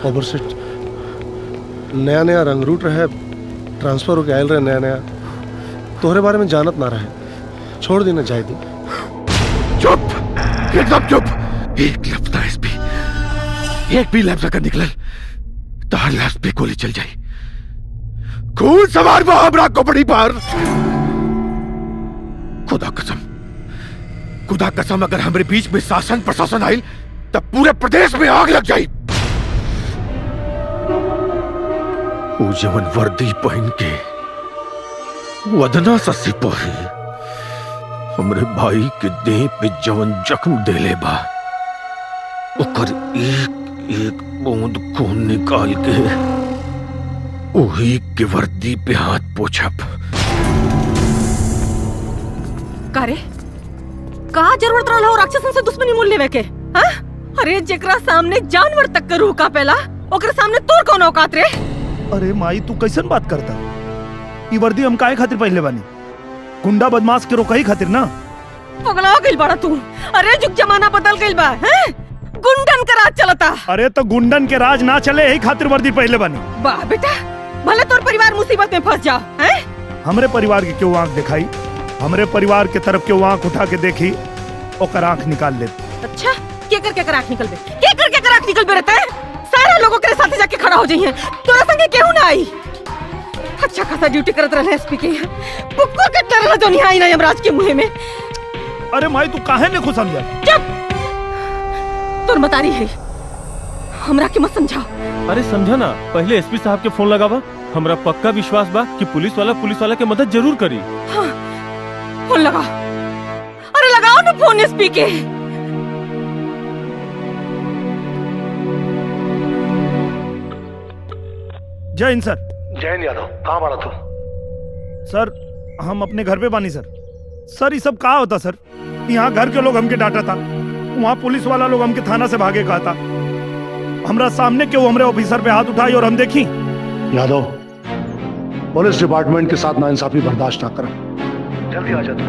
ऊपर से नया नया रंग रूट रहे, ट्रांसफर होके आयल रहे नया नया, तोहरे बारे में जानत ना रहे। छोड़ देना जाए दी। चुप, एकदम चुप। एक लफ्ज ना एसपी, एक भी लफ्ज अगर निकल तो हर लफ्ज पे गोली चल जाए। खून सवार वो हमरा खोपड़ी पर। खुदा कसम, खुदा कसम, अगर हमारे बीच में शासन प्रशासन आयल तब पूरे प्रदेश में आग लग जाए। वो जवन वर्दी पहन के वदना सा सिपाही हमरे भाई के देह पे जवन जख्म देले बा, ओकर एक एक बूंद खून निकाल के वही के वर्दी पे हाथ पोछब। कारे का जरूरत रहल हो राक्षसन से दुश्मनी मूल लेवे के? हाँ? अरे जेकरा सामने जानवर तक के रूह कापेला, ओकरे सामने तोर कौन औकात रे? अरे माई तू कैसन बात करता? ई वर्दी हम काहे खातिर पहनले बानी? गुंडा बदमाश के रोकही खातिर ना। पगला गइल बड़ा तू। अरे जुग जमाना बदल गइल बा, हैं? गुंडन का राज चलता। अरे तो गुंडन के राज ना चले यही खातिर वर्दी पहनले बानी। वाह बेटा, भले तोर परिवार मुसीबत में फंस जाओ, हैं? हमरे परिवार के क्यों आंख दिखाई? हमरे परिवार के तरफ क्यों आंख उठा के देखी, ओकर आंख निकाल ले। अच्छा, केकर आंख निकल बे? केकर आंख निकल बे रहता है? सारे लोगों के साथ जाके खड़ा हो जाइए। तोरा संगे केहू ना आई। अच्छा खासा ड्यूटी करत रहले एसपी के। बुक्को के तरह तो नहीं आई ना यमराज के मुंह में। अरे माई तू काहे ने खुश समझा? चुप, तोर मतारी है, हमरा के मत समझाओ। अरे समझा ना, पहले एसपी साहब के फोन लगावा। हमरा पक्का विश्वास बा कि पुलिस वाला के मदद जरूर करी। हाँ, फोन लगाओ। अरे लगाओ ना फोन एसपी के। जय हिंद सर। जय हिंद यादव, कहाँ बाड़ा तू? सर हम अपने घर पे बानी सर। सर ये सब कहा होता सर? यहाँ घर के लोग हमके डांटा था, वहाँ पुलिस वाला लोग हमके थाना से भागे कहा था। हमरा सामने क्यों हमरे ऑफिसर पे हाथ उठाई और हम देखी? यादव, पुलिस डिपार्टमेंट के साथ नाइंसाफी बर्दाश्त ना कर। जल्दी आ जा तू।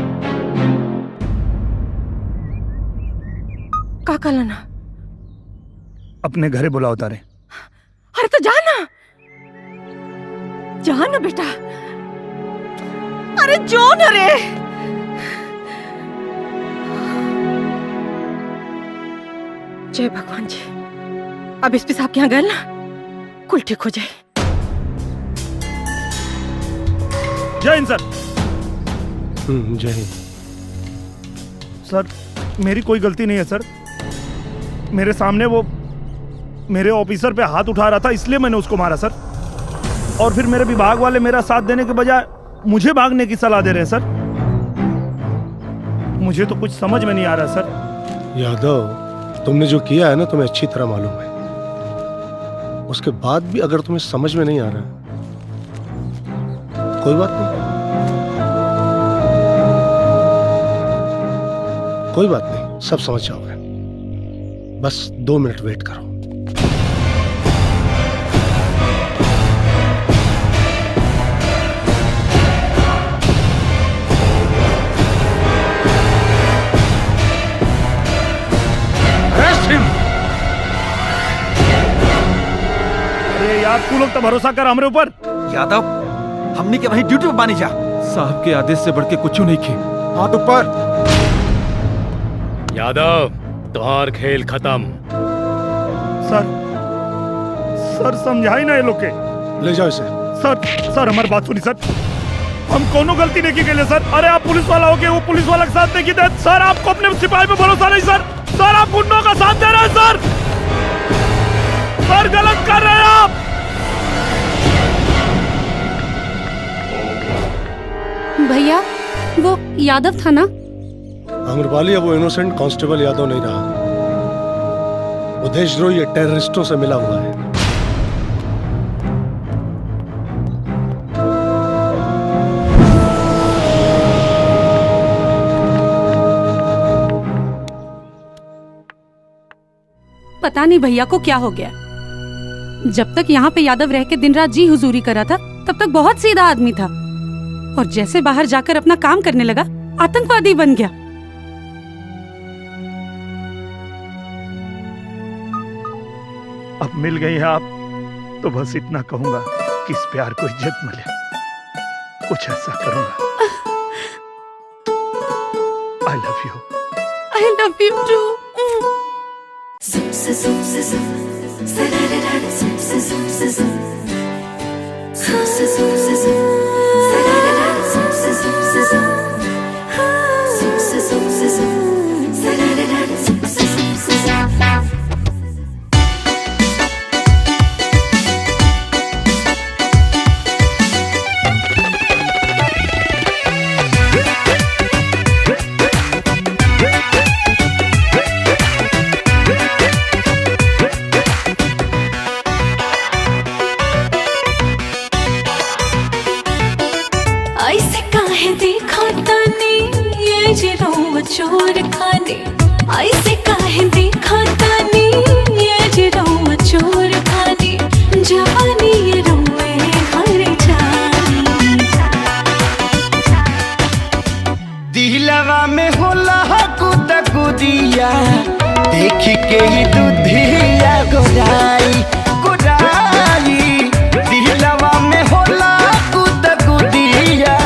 का कहला? अपने घरे बुलाओ तारे। अरे तो जाना, जाना बेटा। अरे जो न रे। जय भगवान जी, अब एसपी साहब के यहाँ गए ना, कुल ठीक हो जाए। जय हिंद सर। जय हिंद। सर मेरी कोई गलती नहीं है सर। मेरे सामने वो मेरे ऑफिसर पे हाथ उठा रहा था, इसलिए मैंने उसको मारा सर। और फिर मेरे विभाग वाले मेरा साथ देने के बजाय मुझे भागने की सलाह दे रहे हैं सर। मुझे तो कुछ समझ में नहीं आ रहा सर। यादव, तुमने जो किया है ना, तुम्हें अच्छी तरह मालूम है। उसके बाद भी अगर तुम्हें समझ में नहीं आ रहा, कोई बात नहीं, कोई बात नहीं, सब समझ जाओगे। बस 2 मिनट वेट करो। अरे यार तू लोग तो भरोसा कर हमरे ऊपर। यादव, हमनी के वहीं ड्यूटी पे बानी जा। साहब के आदेश से बढ़ के कुछ नहीं खे। हाथ ऊपर। यादव, तोहार खेल खत्म। सर समझाई ना ये लोग के। ले जाओ इसे। सर हमारी बात सुनी सर। हम कोनो गलती नहीं की गई सर। अरे आप पुलिस वाला हो के वो पुलिस वाला के साथ नहीं की थे सर। आपको अपने सिपाही पे भरोसा नहीं सर। सर आप गुंडों का साथ दे रहे हैं सर। सर गलत कर रहे हैं आप। भैया वो यादव था ना? अमरपाली, अब वो इनोसेंट कांस्टेबल यादव नहीं रहा। वो देशद्रोही ये टेररिस्टों से मिला हुआ है। पता नहीं भैया को क्या हो गया। जब तक यहाँ पे यादव रह के दिन रात जी हुजूरी करा था, तब तक बहुत सीधा आदमी था, और जैसे बाहर जाकर अपना काम करने लगा, आतंकवादी बन गया। अब मिल गई हैं आप तो बस इतना कहूंगा कि इस प्यार को इज्जत मिले, कुछ ऐसा करूंगा। I love you. I love you too. चोर खाने ऐसे काहे देखा तानी, ये जिरो चोर खाने जवानी ये रोए घर जानी। दिलवा में होला कुदा कुदिया, देख के ही दूधिया गोराई गोराई। दिलवा में होला कुदा कुदिया,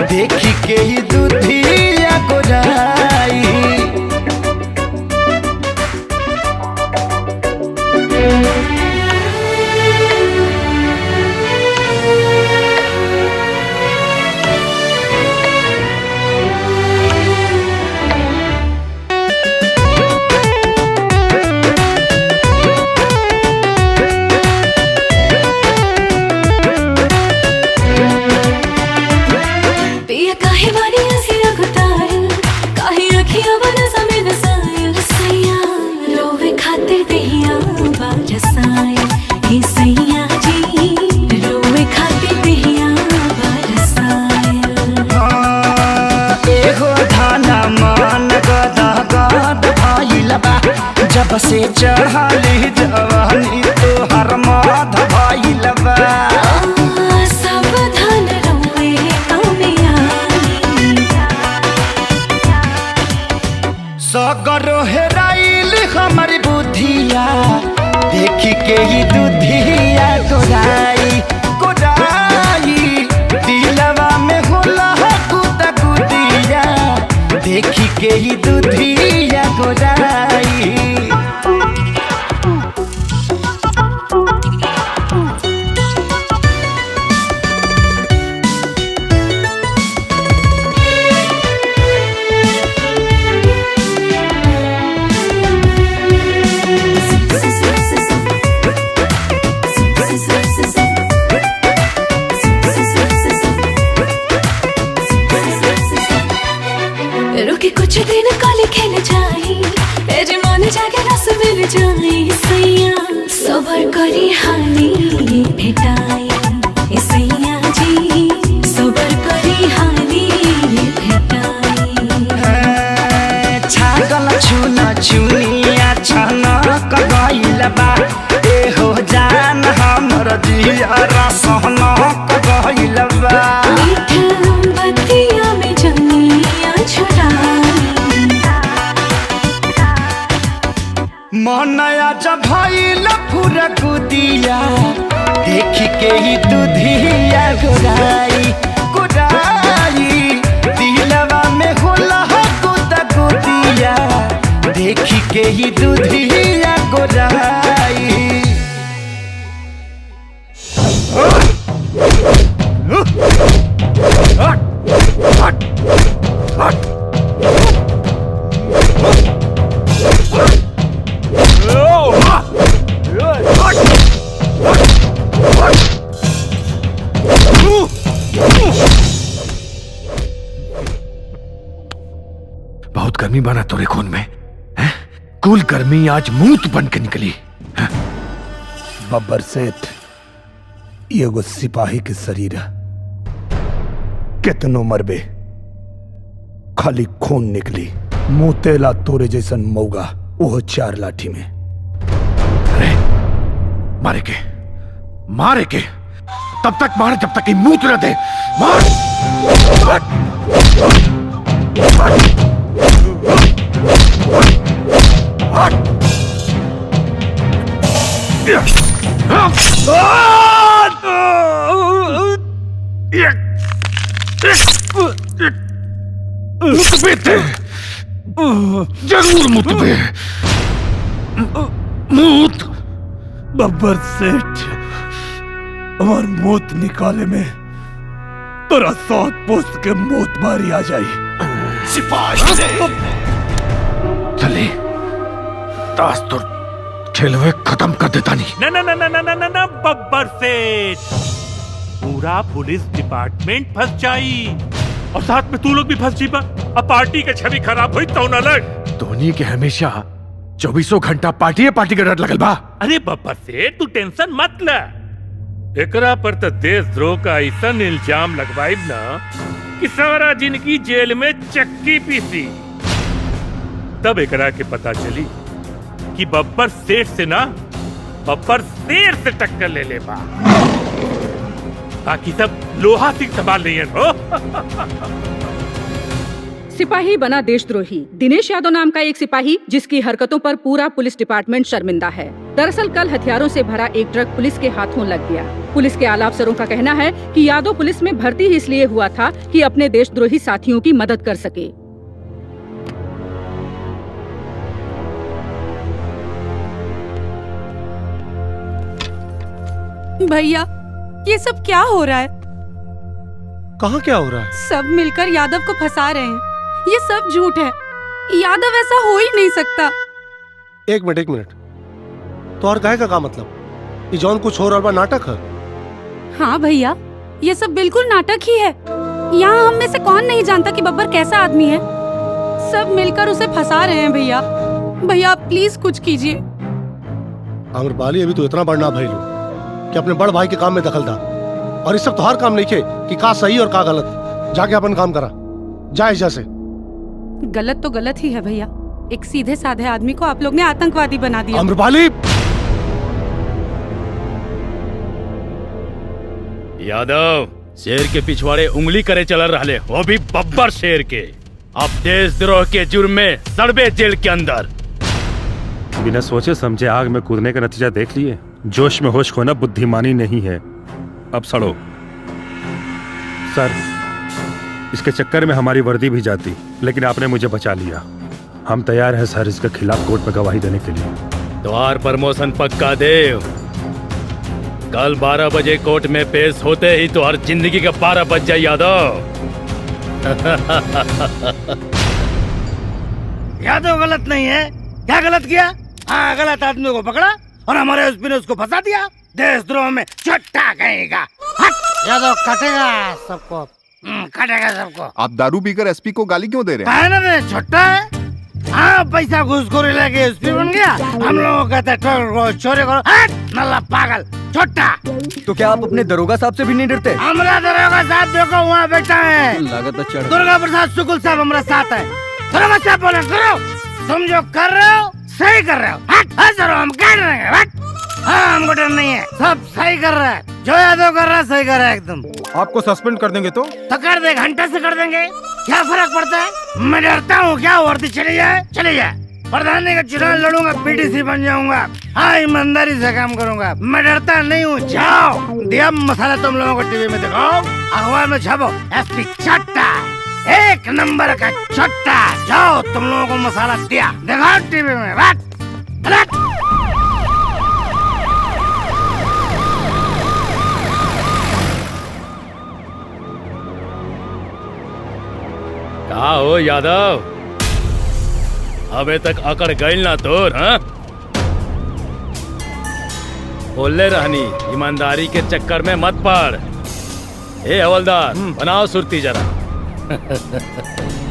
देख के ही दूधिया गोराई। जब से चढ़ाली जवानी तोहर माध भइल बा। सावधान रहुए कामयाबी, सगरो हेराइल हमर बुद्धिया, देख के ही दूधिया गोराई गोराई। दिलवा में होला कुदा कुदिया, देख के ही दूधिया गोराई। रुके कुछ दिन काले खेल जाई, तेरे मन जाके रस मिल जाई। सैया सबर करी हानि भेटाई, सैया जी सबर करी हानि भेटाई। छागल छुना छुनिया छनक गइल बा, ए हो जान हमर जिया रसनक गइल बा। बतिया में जनिया छुड़ाई, मनया जब भइल पूरा कुदिया, देख के ही दूधिया गोराई गोराई। दिलवा में होला कुदा कुदिया, देख के ही दूधिया गोराई। बहुत गर्मी बना तोरे खून में है? कुल गर्मी आज मूत बन के निकली है? बब्बर सेठ एगो सिपाही के शरीर है, कितनो मरबे खाली खून निकली। मुतेला तोरे जैसन मौगा ओह 4 लाठी में। अरे मारे के तब तक मार जब तक कि मूत न दे। मार मुतबे थे, जरूर मुतबे। मूत बब्बर सेठ हमार मौत निकाले में तोरा 7 पोस्ट के मौत मारी आ जाई। सिपाही चले ताश तो खेलवे खत्म कर देता नहीं। ना ना ना ना ना ना ना ना बब्बर सेठ, पूरा पुलिस डिपार्टमेंट फंस जाई और साथ में तू लोग भी फंस जीबा। अब पार्टी के छवि खराब हुई तो न लग। धोनी के हमेशा 24 घंटा पार्टी का डर लगल बा। अरे बब्बर सेठ तू टेंशन मत ले, एकरा पर तो देशद्रोह का ऐसा इल्जाम लगवाइब ना कि सारा जिंदगी जेल में चक्की पीसी। तब एकरा के पता चली कि बब्बर सेठ से ना बब्बर शेर से टक्कर ले ले बा। बाकी सब लोहा सिंह संभाल रही है हो। सिपाही बना देशद्रोही। दिनेश यादव नाम का एक सिपाही जिसकी हरकतों पर पूरा पुलिस डिपार्टमेंट शर्मिंदा है। दरअसल कल हथियारों से भरा एक ट्रक पुलिस के हाथों लग गया। पुलिस के आला अफसरों का कहना है कि यादव पुलिस में भर्ती ही इसलिए हुआ था कि अपने देशद्रोही साथियों की मदद कर सके। भैया ये सब क्या हो रहा है? कहाँ क्या हो रहा है? सब मिलकर यादव को फंसा रहे हैं। ये सब झूठ है, यादव ऐसा हो ही नहीं सकता। एक मिनट तो और काहे का मतलब? ये जौन कुछ हो रहा बा नाटक है? हाँ भैया ये सब बिल्कुल नाटक ही है। यहाँ हम में से कौन नहीं जानता कि बब्बर कैसा आदमी है। सब मिलकर उसे फंसा रहे हैं। भैया भैया आप प्लीज कुछ कीजिए। आम्रपाली अभी तो इतना बड़ा भाई लो कि अपने बड़ भाई के काम में दखल दा, और इस सब तो हर काम नहीं खे कि का सही और का गलत। जाके अपन काम करा जाए जैसे। गलत तो गलत ही है भैया। एक सीधे साधे आदमी को आप लोग ने आतंकवादी बना दिया। आम्रपाली यादव शेर के पिछवाड़े उंगली करे चल रहे, वो भी बब्बर शेर के। अब देशद्रोह के जुर्म में सड़बे जेल के अंदर। बिना सोचे समझे आग में कूदने का नतीजा देख लिए। जोश में होश खोना बुद्धिमानी नहीं है। अब सड़ो। सर इसके चक्कर में हमारी वर्दी भी जाती, लेकिन आपने मुझे बचा लिया। हम तैयार हैं सर इसके खिलाफ कोर्ट में गवाही देने के लिए। द्वार प्रमोशन पक्का देव। कल 12 बजे कोर्ट में पेश होते ही तो हर जिंदगी का 12 बज जाए यादव। यादव गलत नहीं है। क्या गलत किया? हाँ गलत आदमी को पकड़ा और हमारे एसपी ने उसको फंसा दिया। देशद्रोह में छट्टा कहेगा। यादव काटेगा सबको, काटेगा सबको। आप दारू पीकर एसपी को गाली क्यों दे रहे हैं? ना रे छोटा है। हाँ पैसा घूसखोरी लेके एसपी बन गया। हम लोगों को कहते हैं चोरी करो। नल्ला पागल छोटा। तो क्या आप अपने दरोगा साहब से भी नहीं डरते? हमारा दरोगा साहब देखो वहाँ बैठा है। लागत चढ़। दुर्गा प्रसाद शुक्ल साहब हमारा साथ है। दरोगा साहब बोले करो, तुम जो कर रहे हो सही कर रहे हो। हम कर रहे हैं। हाँ हमको डर नहीं है, सब सही कर रहा है। जो यादव कर रहा है सही कर रहा है एकदम। आपको सस्पेंड कर देंगे तो कर दे, घंटे से कर देंगे, क्या फर्क पड़ता है? मैं डरता हूँ क्या? वर्दी चली जाए। प्रधानी का चुनाव लड़ूंगा, पीटीसी बन जाऊंगा। हाँ ईमानदारी से काम करूंगा, मैं डरता नहीं हूँ। जाओ दिया मसाला तुम लोगों को टीवी में दिखाओ, अखबार में छापो। एसपी चट्टा, 1 नंबर का चट्टा। जाओ तुम लोगों को मसाला दिया, दिखाओ टीवी में। कहा हो यादव, अबे तक अकड़ गई ना तोर? हाँ बोले रहनी, ईमानदारी के चक्कर में मत पड़। ए हवलदार बनाओ सुरती जरा।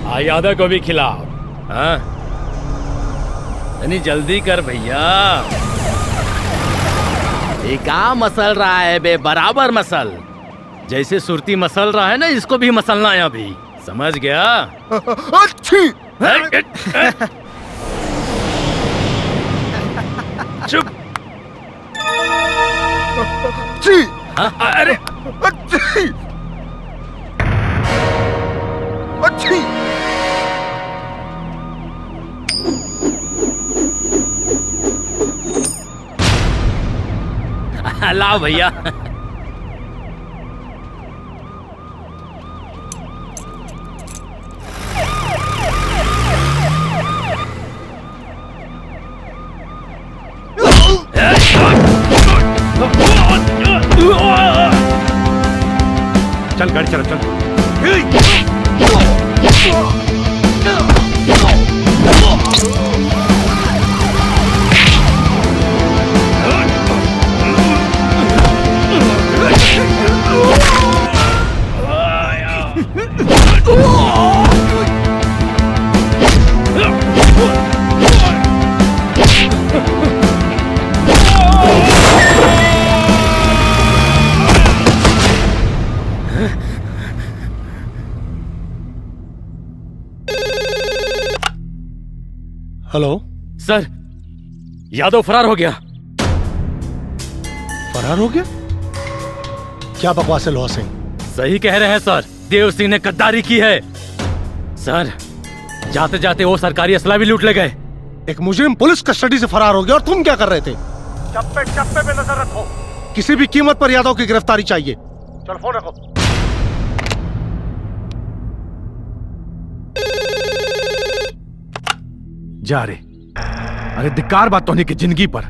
आ यादव को भी खिलाओ। हाँ जल्दी कर भैया। ये क्या मसल रहा है बे? बराबर मसल, जैसे सुरती मसल रहा है ना, इसको भी मसलना है अभी। समझ गया? अच्छी चुप। अच्छी। अरे अच्छी अच्छी। आओ भैया। चल गाड़ी चला चल। हेलो सर, यादव फरार हो गया। फरार हो गया? क्या बकवास है लोहा सिंह? सही कह रहे हैं सर, देव सिंह ने गद्दारी की है। सर, जाते जाते वो सरकारी असला भी लूट ले गए। एक मुजरिम पुलिस कस्टडी से फरार हो गया और तुम क्या कर रहे थे? चप्पे चप्पे पे नजर रखो। किसी भी कीमत पर यादव की गिरफ्तारी चाहिए। चल फोन रखो। जा रे। अरे धिक्कार बात तोहनी की जिंदगी पर।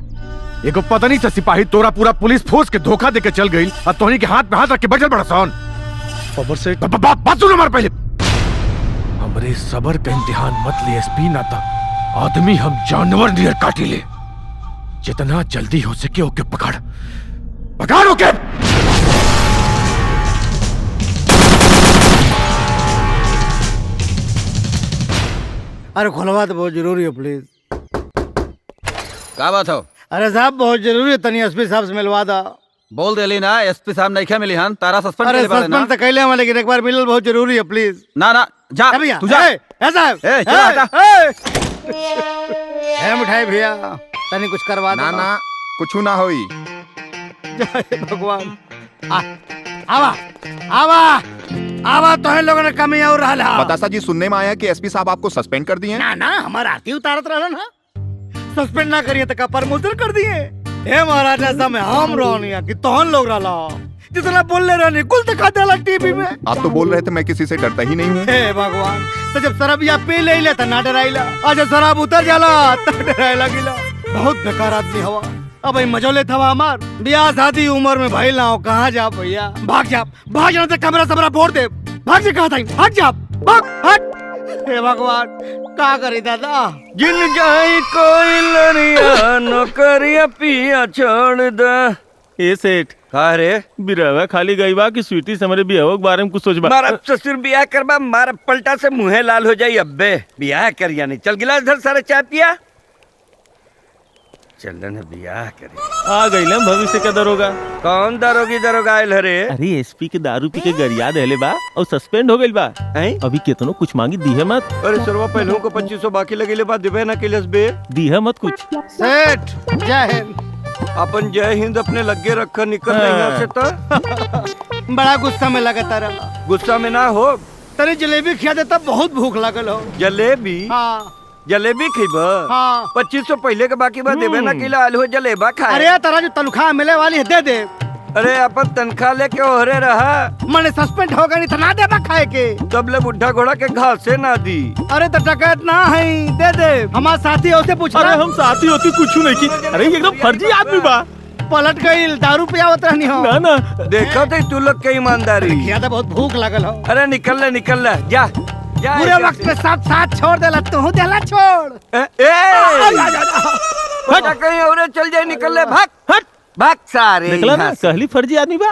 एगो पता नहीं सा सिपाही तोरा पूरा पुलिस फोर्स के धोखा देके चल गई और तोहनी के हाथ में हाथ रख के बैठल बड़ा सौन। खबर से बात सुनो हमारे पहले। हमरे सबर का इम्तिहान मत ले एसपी, ना था आदमी हम जानवर नियर काटी ले। जितना जल्दी हो सके ओके पकड़ पकड़ ओके। अरे खुलवा तो बहुत जरूरी है प्लीज। क्या बात हो? अरे साहब बहुत जरूरी है, तनी एसपी साहब से मिलवा दा। बोल देली ना एसपी साहब नहीं क्या मिली हन तारा सस्पेंड अरे करे वाले ना। सस्पेंड तो कैले हम, लेकिन एक बार मिलल बहुत जरूरी है प्लीज। ना ना जा भैया तू जा। साहब चला हटा। मिठाई भैया तनी कुछ करवा ना ना कुछ ना होई। जय भगवान। आवा आवा आवा तो है लोगों ने कमी और रहा। बतासा जी सुनने में आया कि एसपी साहब आपको सस्पेंड कर दिए। ना ना हमारा आरती उतारत रहा ना, सस्पेंड ना करिए तो का प्रमोशन कर दिए। हे महाराजा समय हम रोनिया कि तोहन लोग रहा जितना बोल ले रहे कुल दिखा देला टीवी में। आप तो बोल रहे थे मैं किसी से डरता ही नहीं हूँ। हे भगवान, तो जब शराब या पी ले तो ना डराइला, और जब शराब उतर जाला तो डराइला गिला। बहुत बेकार आदमी हवा। अब मजोले थवा हमार ब्याह शादी उम्र में भाई लाओ। कहाँ जा भैया? भाग जाना तो कमरा सबरा फोड़ दे। भाग से कहा था, भाग जा भाग हट। हे भगवान का करी दादा। जिन जाई कोई लड़िया नौकरिया पिया छोड़ दा। ए सेठ का रे बिरवा खाली गई बा कि स्वीटी से हमारे बियाह के बारे में कुछ सोचबा। मारा ससुर बियाह करबा, मारा पलटा से मुँहे लाल हो जाई। अब्बे बियाह कर यानी चल गिलास धर सारे चाय पिया। चलन बियाह करे आ गई ना भविष्य का दरोगा। कौन दरोगा आयल हरे? अरे एसपी के दारू पी के गरिया देले बा और सस्पेंड हो गइल बा। अभी केतनो कुछ मांगी दी है मत। अरे सरवा पहलों को 2500 बाकी लगेले बा दिबे ना केलस बे। दी है मत कुछ। सेठ जय हिंद। अपन जय हिंद अपने लगे रखा निकल यहाँ से तो। बड़ा गुस्सा में लगा रहा। गुस्सा में ना हो, तेरे जलेबी खिया देता, बहुत भूख लागल हो। जलेबी? हाँ जलेबी खीबा? हाँ। 2500 पहले के बाकी बात देवे ना किला आलू जलेबा खाए। अरे तेरा जो तनख्वाह मिले वाली है दे दे। अरे अपन तनख्वाह लेके ओहरे रहा। मैंने सस्पेंड हो गई तो ना दे खाए के। तब ले बुढ़ा घोड़ा के घास से ना दी। अरे तो डकैत ना है, दे दे। हमारे साथी है, उसे पूछ। अरे हम साथी होती कुछ नहीं की। अरे एकदम फर्जी आदमी बा। पलट गई, दारू पियावत रहनी हो। ना ना देखा थे तू लोग के ईमानदारी। खिया तो बहुत भूख लगल हो। अरे निकल ले जा। पूरे वक्त में साथ छोड़ देला, तू देला छोड़। कहीं और चल जाए, निकल ले भाग भाग सारे। निकला ना, कहली फर्जी आदमी बा।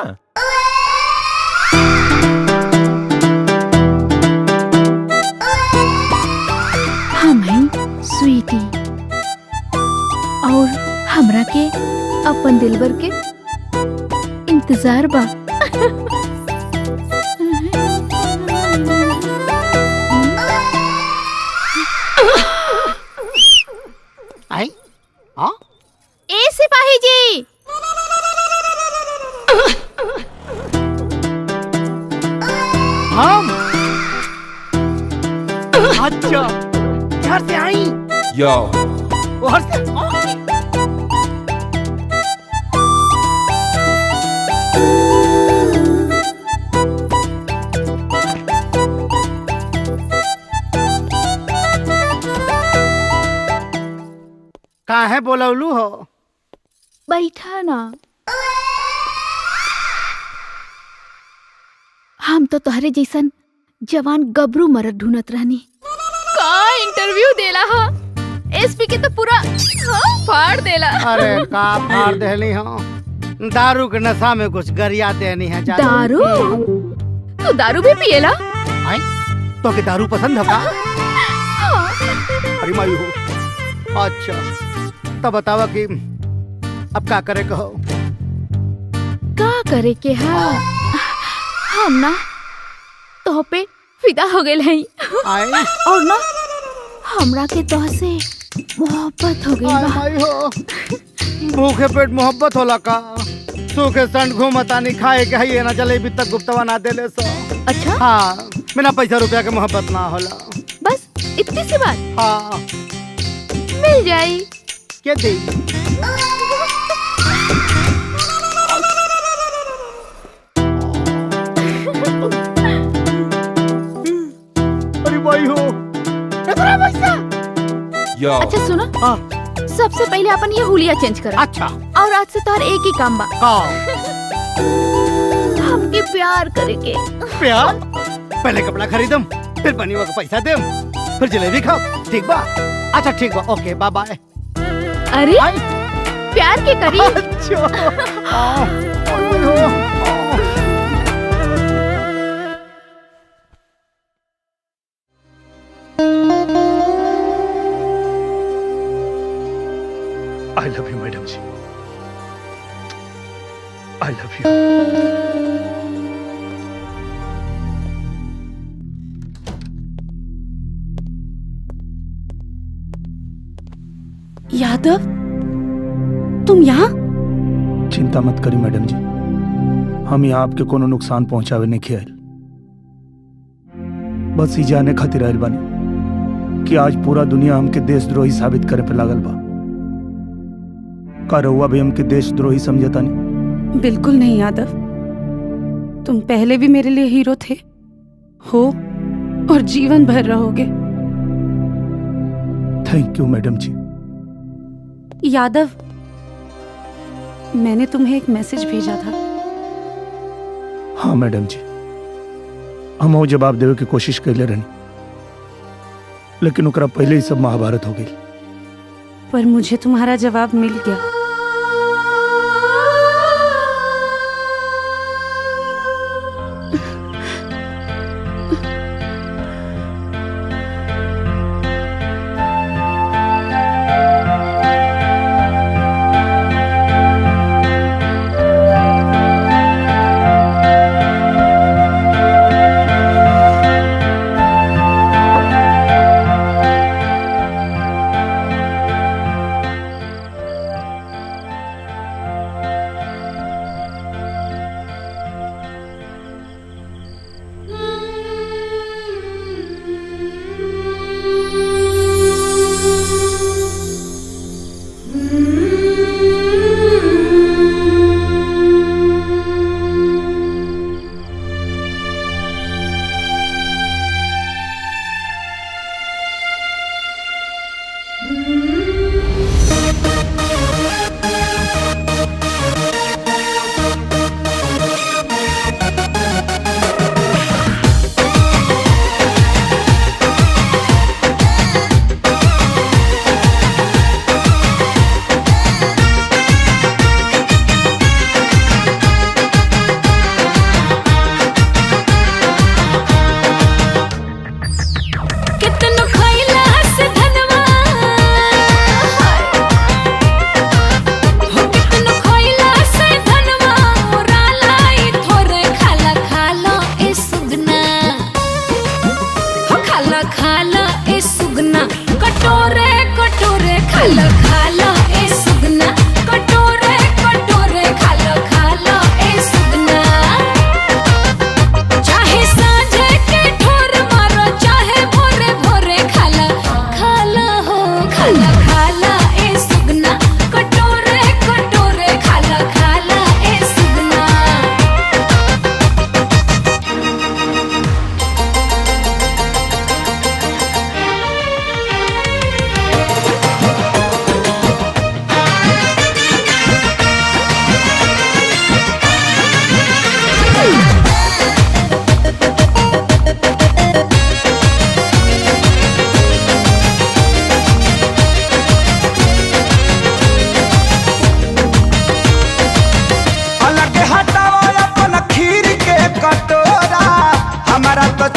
हम हैं स्वीटी और हमरा के अपन दिलबर के इंतजार बा। आई हाँ ए सिपाही जी। हम अच्छा घर से आई यो घर से काहे बोलौलू हो? बैठा ना। हम तो तोहरे जैसन जवान गबरू मरद ढूंढत रहनी। का इंटरव्यू देला हा? एसपी के तो पूरा फाड़ देला। अरे का फाड़ देली हो? दारू के नशा में कुछ गरिया देनी है। दारू? तू दारू भी पिएला? आई तो के दारू पसंद है का? अरे मायू हो। अच्छा तब बतावा कि अब का करे कहो? का करे के हा? हम ना तो पे फिदा हो गए हैं और ना हमरा के तो से मोहब्बत हो गई हो। भूखे पेट मोहब्बत होला का? सूखे संड घूमतानी खाए के है ना जलेबी तक गुप्तवा ना देले सो। अच्छा हाँ बिना पैसा रुपया के मोहब्बत ना होला। बस इतनी सी बात? हाँ मिल जाई के दे? अरे भाई हो इतना पैसा? अच्छा सुनो। हाँ सबसे पहले अपन ये हुलिया चेंज करा। अच्छा और आज से तार एक ही काम बा। हमके प्यार करेके। प्यार? पहले कपड़ा खरीदम फिर बनीवा का पैसा देम फिर जलेबी खाओ ठीक बा? अच्छा ठीक बा ओके बाय बाय। अरे प्यार के करी। आई लव यू मैडम जी। आई लव यू। यादव तुम यहाँ? चिंता मत करी मैडम जी, हम यहाँ आपके कोनो नुकसान पहुंचावे नहीं खेल। बस ही जाने खातिर आयल बानी कि आज पूरा दुनिया हमके देशद्रोही साबित करे पे लागल बा। का रहुआ भी हमके देशद्रोही समझता नहीं? बिल्कुल नहीं यादव, तुम पहले भी मेरे लिए हीरो थे, हो और जीवन भर रहोगे। थैंक यू मैडम जी। यादव मैंने तुम्हें एक मैसेज भेजा था। हाँ मैडम जी, हम वो जवाब देवे की कोशिश कैले रहनी, लेकिन ओकरा पहले ही सब महाभारत हो गई। पर मुझे तुम्हारा जवाब मिल गया।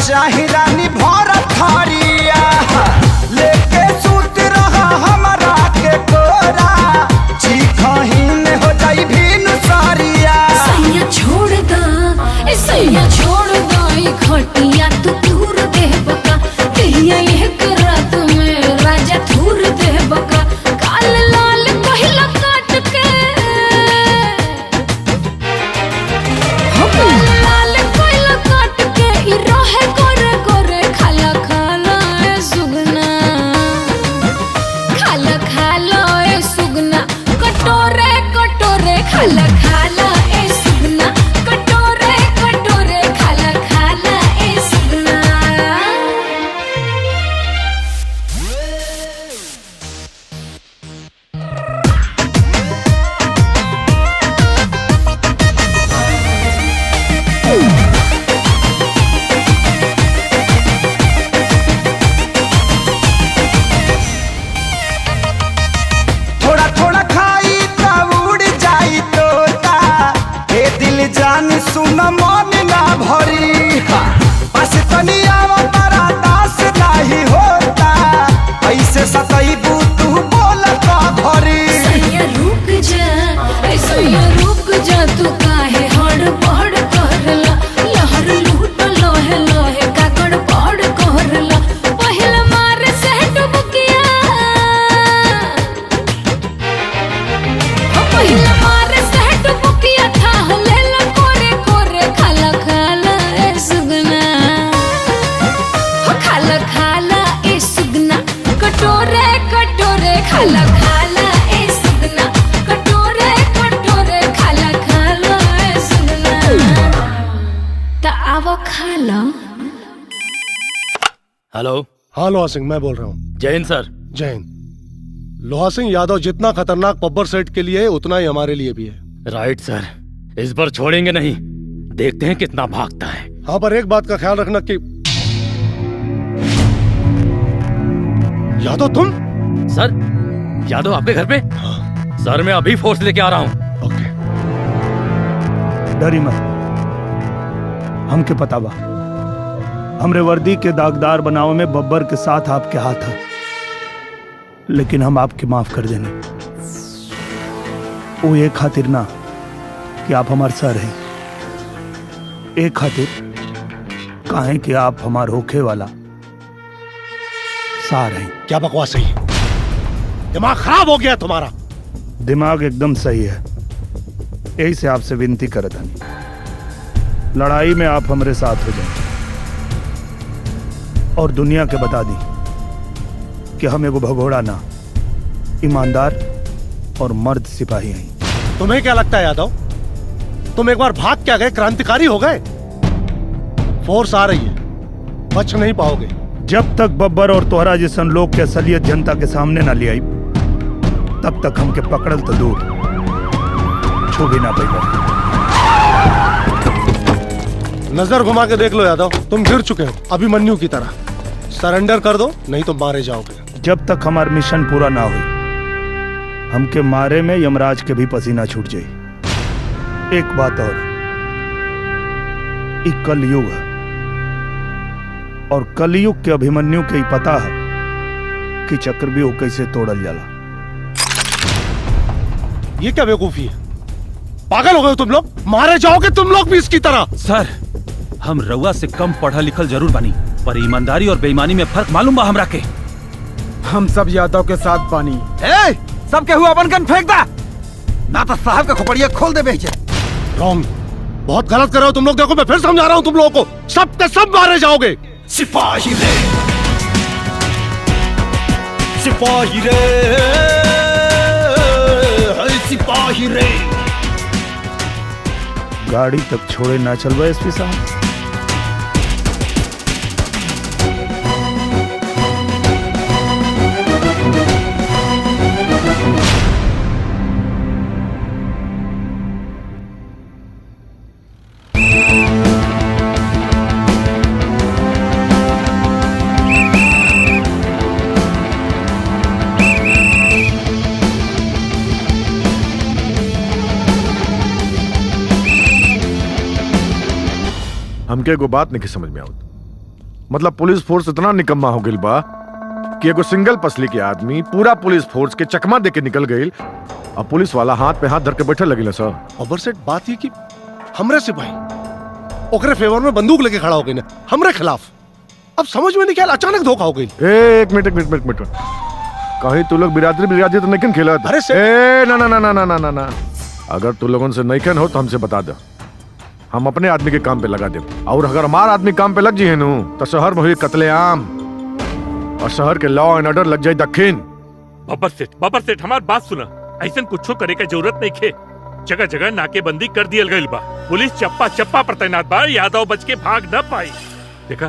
चाहे रानी भर थरिया लेके सूत रहा हमारा के कोरा चीखहीन हो जाई भीन सारिया सैया छोड़ दा सैया छोड़ दा ई खटिया तू दूर दे बका कहिया एक रात में राजा थूर दे बका काल लाल पहिला काट के हो काल लाल पहिला काट के ई रहे गोरे गोरे खाला खाला ए सुगना खाला खाला ए सुगना कटोरे कटोरे खाला खाला ए सुगना कटोरे कटोरे खाला खाला ए सुगना थोड़ा थोड़ा खाई तब उड़ जाई तोता हे दिल जान सुन मन ना भरी बस तनिया तारा दास नहीं होता ऐसे सतईबू तू बोल का भरी सैया रुक जा तू काहे हड़बड़ करला लहर लूट लोहे लोहे का गड़बड़ करला पहिला मार से डुबकिया पहिला मार से डुबकिया था लेला कोरे कोरे खाला खाला ए सुगना हो खाला खाला ए सुगना कटोरे कटोरे खाला खाला ए सुगना कटोरे कटोरे खाला खाला ए सुगना ता आवो खाला हेलो हाँ लोहा सिंह मैं बोल रहा हूँ। जय हिंद सर। जय हिंद। लोहा सिंह यादव जितना खतरनाक बब्बर सेठ के लिए है उतना ही हमारे लिए भी है। राइट सर, इस बार छोड़ेंगे नहीं, देखते हैं कितना भागता है। हाँ पर एक बात का ख्याल रखना कि यादव तुम? सर यादव आपके घर पे? हाँ। सर मैं अभी फोर्स लेके आ रहा हूँ। डरी मत, हमके पता बा हमरे वर्दी के दागदार बनावे में बब्बर के साथ आपके हाथ है, लेकिन हम आपके माफ कर देने वो एक खातिर ना कि आप हमारे सर हैं, एक खातिर काहे कि आप हमार होखे वाला सार हैं। क्या बकवास है, दिमाग खराब हो गया तुम्हारा। दिमाग एकदम सही है, यही से आपसे विनती करत हनी, लड़ाई में आप हमारे साथ हो जाए और दुनिया के बता दी कि हम एगो भगोड़ा ना, ईमानदार और मर्द सिपाही हैं। तुम्हें क्या लगता है यादव, तुम एक बार भाग क्या गए क्रांतिकारी हो गए? फोर्स आ रही है, बच नहीं पाओगे। जब तक बब्बर और तोहरा जैसन लोग के असलियत जनता के सामने ना ले आई तब तक हमके पकड़ल तो दूर छू भी ना पाएगा। नजर घुमा के देख लो यादव, तुम गिर चुके हो अभिमन्यु की तरह। सरेंडर कर दो नहीं तो मारे जाओगे। जब तक हमारा मिशन पूरा ना हो हमके मारे में यमराज के भी पसीना छूट जाए। एक बात और, ई कलयुग है और कलयुग के अभिमन्यु के ही पता है कि चक्रव्यूह कैसे तोड़ल जाला। ये क्या बेवकूफी है, पागल हो गए हो तुम लोग? मारे जाओगे तुम लोग भी इसकी तरह। सर हम रउआ से कम पढ़ा लिखल जरूर बानी, पर ईमानदारी और बेईमानी में फर्क मालूम बा हमरा के। हम सब यादव के साथ बानी। ए, सबके हुआ अपन गन फेंक दा, ना तो साहब का खोपड़िया खोल दे बेचे। रॉन्ग, बहुत गलत कर रहे हो तुम लोग। देखो मैं फिर समझा रहा हूँ तुम लोगों को, सब के सब मारे जाओगे। सिपाही रे, सिपाही रे, सिपाही रे। गाड़ी तक छोड़े ना चलवा एसपी साहब। हमके एगो बात नहीं समझ में आवत। मतलब पुलिस फोर्स इतना निकम्मा हो गई बा कि एगो सिंगल पसली के आदमी पूरा पुलिस फोर्स के चकमा दे के निकल गई और पुलिस वाला हाथ पे हाथ धर के बैठे लगिल सर। ओवर सेट बात ये कि हमरे सिपाही ओकरे फेवर में बंदूक लेके खड़ा हो गई ना हमरे खिलाफ। अब समझ में नहीं क्या अचानक धोखा हो गई। एक मिनट कहीं तू लोग बिरादरी तो नहीं खेला? अरे ना अगर तू लोगों से नहीं खेल हो तो हमसे बता दो, हम अपने आदमी के काम पे लगा दे। और अगर हमारा आदमी काम पे लग जी है नु तो शहर में हुई कत्लेआम और शहर के लॉ एंड ऑर्डर लग जाए दक्षिण। बाबर सेठ हमार बात सुना, ऐसा कुछ करे का जरूरत नहीं खे। जगह जगह नाकेबंदी कर दियल गई बा, पुलिस चप्पा पर तैनात बा, यादव बच के भाग न पाई। देखा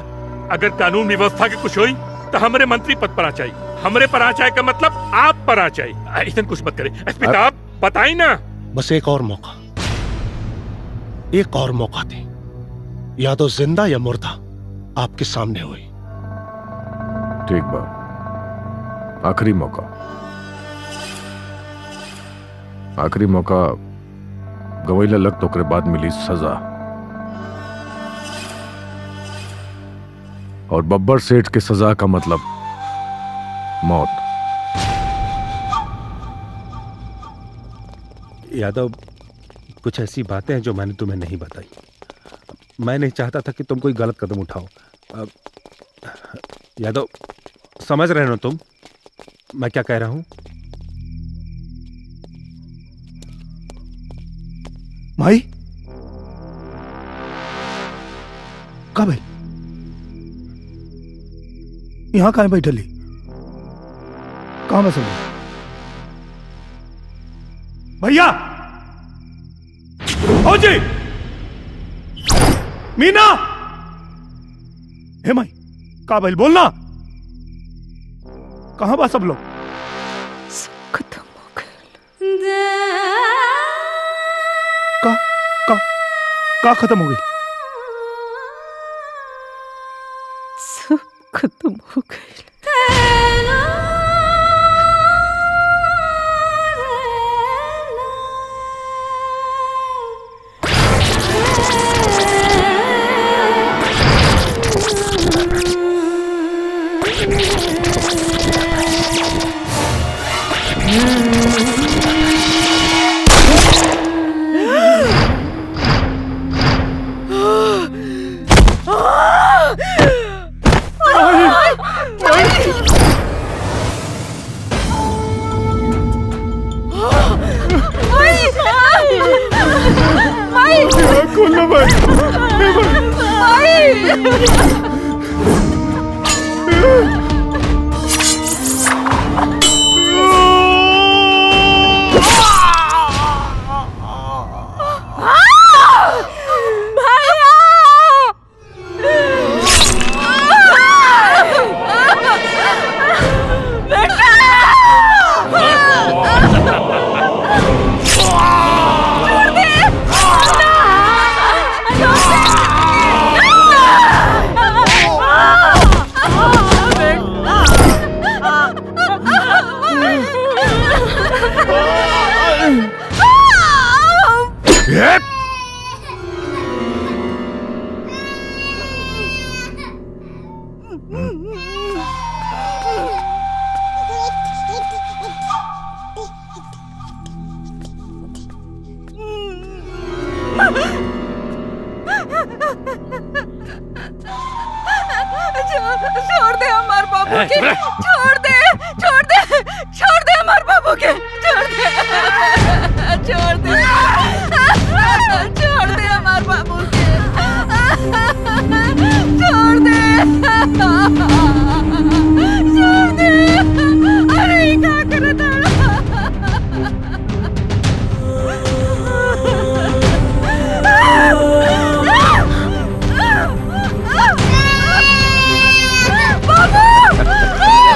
अगर कानून व्यवस्था के कुछ हुई तो हमरे मंत्री पद पर आ जाये, हमरे पर आ जाए का मतलब आप पर आ जाए। ऐसा कुछ मत करे एसपी साहब, बताई ना। बस एक और मौका दे, या तो जिंदा या मुर्दा आपके सामने हुई। ठीक बा, आखिरी मौका गवैला लग तो ओकरे बाद मिली सजा। और बब्बर सेठ के सजा का मतलब मौत। यादव, कुछ ऐसी बातें हैं जो मैंने तुम्हें नहीं बताई। मैं नहीं चाहता था कि तुम कोई गलत कदम उठाओ। यादव, समझ रहे हो तुम मैं क्या कह रहा हूं? माई कब है? यहाँ कहाँ बैठली? कहाँ में सुनो? भैया, फौजी, मीना, हे माई, का भाई बोलना, कहाँ बा सब लोग? खत्म हो गए। का खत्म हो गई? सब खत्म हो गए। छोड़ दे हमारे बाबू के, छोड़ दे हमारे बाबू के, छोड़ दे हमारे बाबू के, छोड़ दे, अरे क्या करे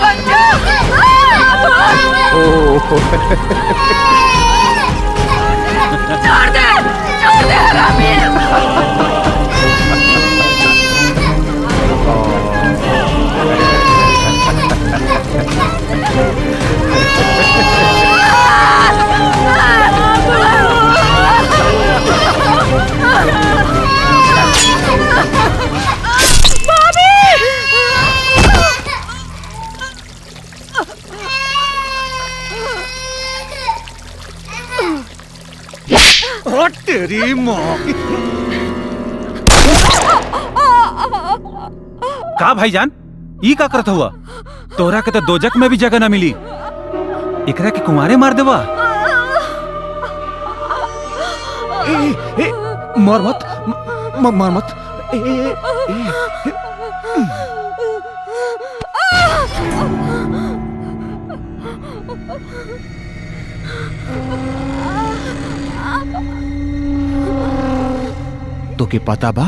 बच्चा तेरी माँ का भाईजान ई का करत हुआ? तोरा के तो दोजक में भी जगह ना मिली, एकरा के कुमारे मार देवा। मार मत, मार मत। तो के पता बा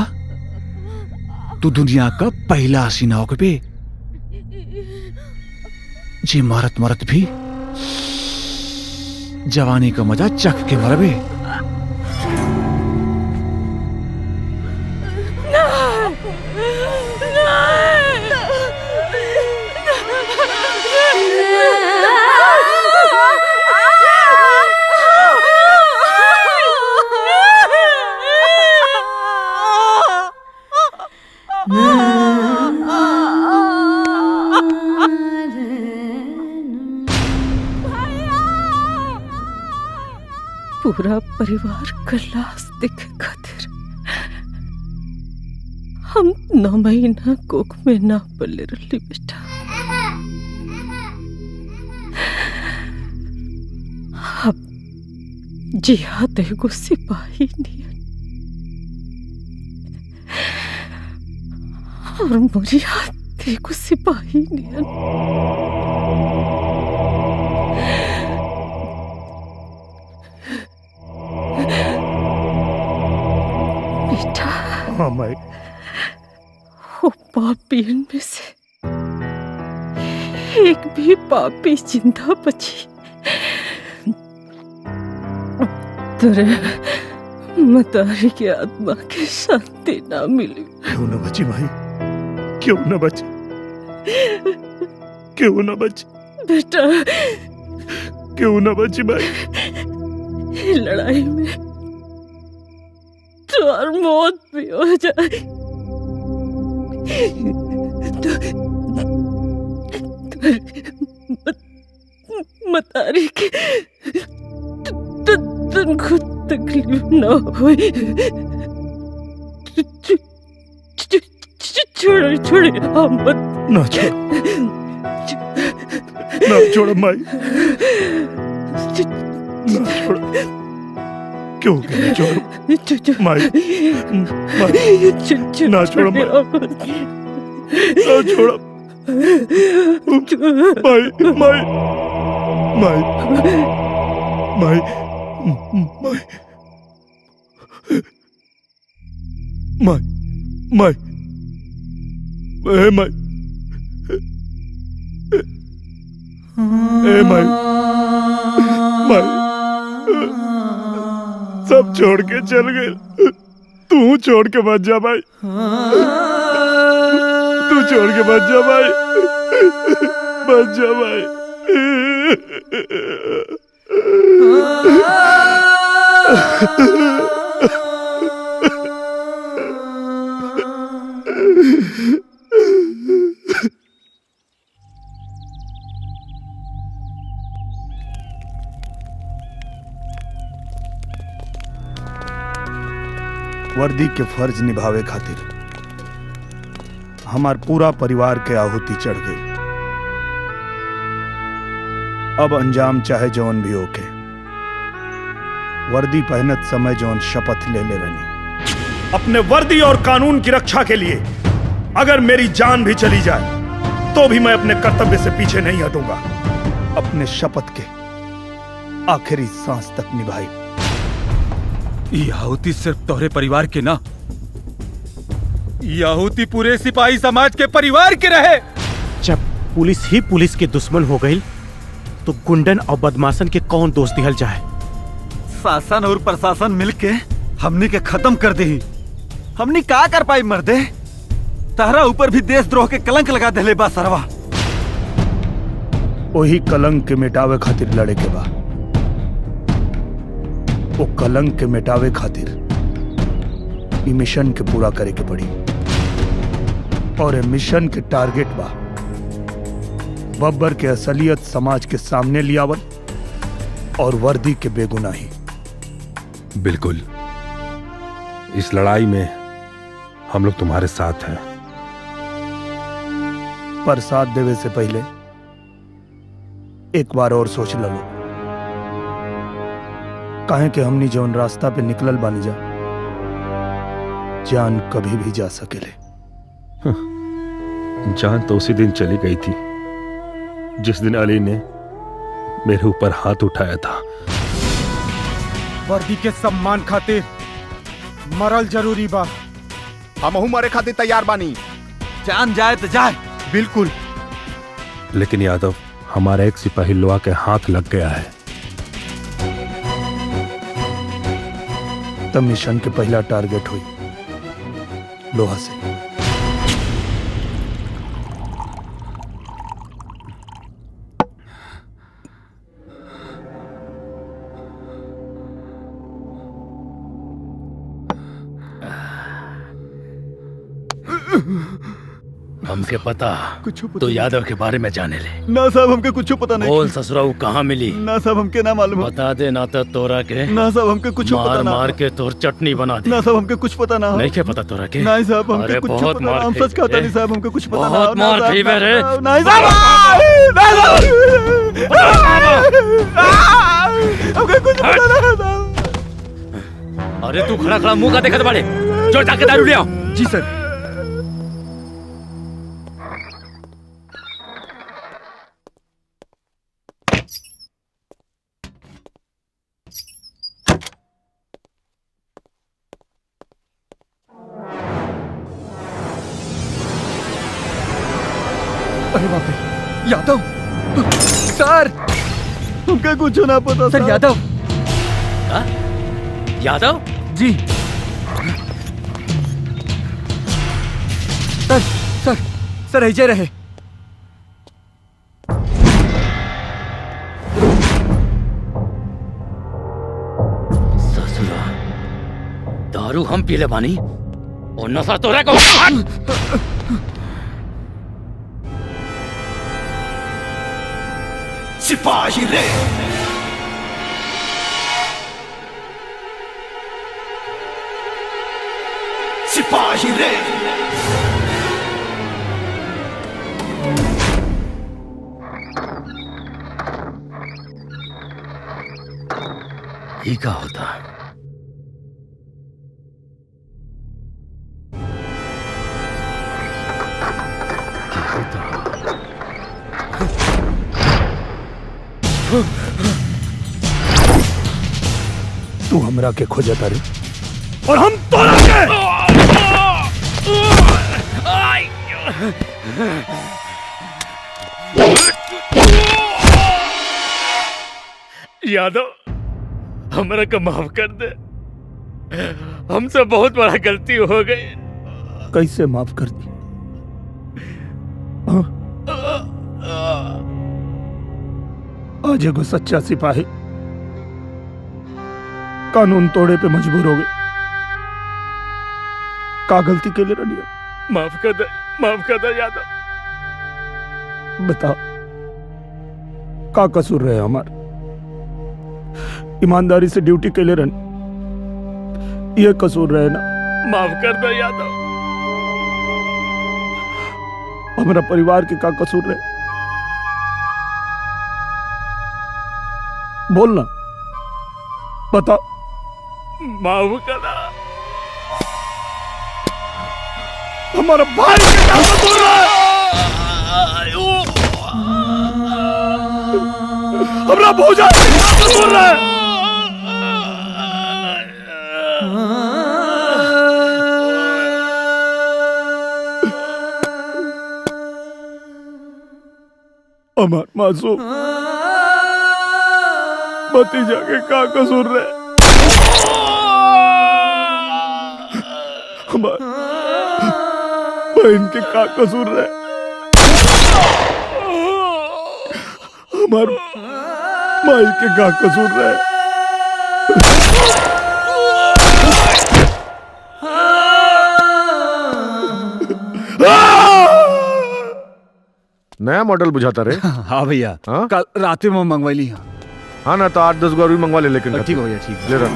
तू दुनिया का पहला हसीना हो बे जी मरत मरत भी जवानी का मजा चख के मरबे। पूरा परिवार का लाश देखे खातिर हम 9 महीना कोख में ना पले रही बेटा। अब जिहाद एगो सिपाही नियन और मुरियाद एगो सिपाही नियन। बेटा हाँ माई। वो पापियन में से एक भी पापी जिंदा बची तेरे मतारी की आत्मा की शांति ना मिली। क्यों ना बची भाई, क्यों ना बची, क्यों ना बची बेटा, क्यों ना बची भाई। लड़ाई में तो और मौत भी हो जाए मतारी के तुमको तकलीफ ना हो। छोड़ो छोड़ो मत ना छोड़, ना छोड़ माई, ना छोड़। क्यों ना छोड़ माई, माई ना छोड़ माई, ना छोड़ माई, माई, माई, माई, माई, माई, माई, ए माई, ए माई, माई, सब छोड़ के चल गए, तू छोड़ के मत जा भाई, तू छोड़ के मत जा भाई, मत जा भाई। वर्दी के फर्ज निभावे खातिर हमार पूरा परिवार के आहुति चढ़ गई। अब अंजाम चाहे जौन भी होके, वर्दी पहनत समय जौन शपथ ले रही, अपने वर्दी और कानून की रक्षा के लिए अगर मेरी जान भी चली जाए तो भी मैं अपने कर्तव्य से पीछे नहीं हटूंगा। अपने शपथ के आखिरी सांस तक निभाई। ये आहुति सिर्फ तोहरे परिवार के ना, ये आहुति पूरे सिपाही समाज के परिवार के रहे। जब पुलिस ही पुलिस के दुश्मन हो गई तो गुंडन और बदमाशन के कौन दोष दिहल जाए। शासन और प्रशासन मिलके हमनी के खत्म कर दे। हमनी का कर पाई मर्दे? तारा ऊपर भी देशद्रोह के कलंक लगा देले बा सरवा। वही कलंक के मिटावे खातिर लड़े के बा। वो कलंक के मिटावे खातिर ई मिशन के पूरा करे के पड़ी। और ये मिशन के टारगेट बा बब्बर के असलियत समाज के सामने लियावल और वर्दी के बेगुनाही। बिल्कुल इस लड़ाई में हम लोग तुम्हारे साथ हैं। पर साथ देवे से पहले एक बार और सोच लो, काहे कि हमनी जौन रास्ता पे निकलल बानी जा, जान कभी भी जा सकेले। जान तो उसी दिन चली गई थी जिस दिन अली ने मेरे ऊपर हाथ उठाया था। वर्दी के सम्मान खातिर मरल जरूरी बा। हमहू मरे खातिर तैयार बानी। जान जाए तो जाए। बिल्कुल। लेकिन यादव, हमारा एक सिपाही लोहा के हाथ लग गया है। तब मिशन के पहला टारगेट हुई लोहा से। हमके पता तो यादव के बारे में जाने ले। ना साहब, हमके कुछ पता नहीं। बोल ससुराऊ कहाँ मिली? ना साहब, हमके ना मालूम। बता दे ना तो तोरा के। ना साहब, हमके कुछ पता ना। मार के तोर चटनी बना दे। ना साहब, हमके कुछ पता ना। नहीं क्या पता तोरा के? नहीं साहब, हमके कुछ बहुत पता ना। मार हम सच कहता नहीं साहब, हमके कुछ पता ना। बहुत मार खाई बे रे। नहीं साहब, हमके कुछ पता ना। अरे तू खड़ा खड़ा मुंह का देखत बाड़े, जो जाके दारू ले आओ। जी सर। अरे बाप रे, यादव सर, हमके कुछ ना पता सर। यादव। यादव जी सर। सर सर ऐसे रहे। ससुरा, दारू हम पीले बानी और नशा तोरा को। सिपाही रे, सिपाही रे। ही का होता? तू हमरा के खोजता रे और हम तोरा के। यादव, हमरा को माफ कर दे। हमसे बहुत बड़ा गलती हो गई। कैसे माफ कर दी? आज एगो सच्चा सिपाही कानून तोड़े पे मजबूर हो गए। का गलती के लिए रनिया? माफ कर दे यादव। बताओ का कसूर रहे हमार? ईमानदारी से ड्यूटी के लिए रन, ये कसूर रहे ना? माफ कर दे यादव। हमारा परिवार के का कसूर रहे? बोलना, बताओ। माफ कर। हमारा भाई के क्या कसूर रहे? हमारा भौजा के क्या कसूर रहे? हमार मासूम भतीजा के का कसूर रहे? हमार बहन के का कसूर रहे? हमार माई के का कसूर रहे? नया मॉडल बुझाता रे। हाँ भैया, कल रात में मंगवाई। हाँ ना, तो 8-10 गो और भी मंगवा ले। लेकिन ठीक हो भैया, ठीक ले रहा।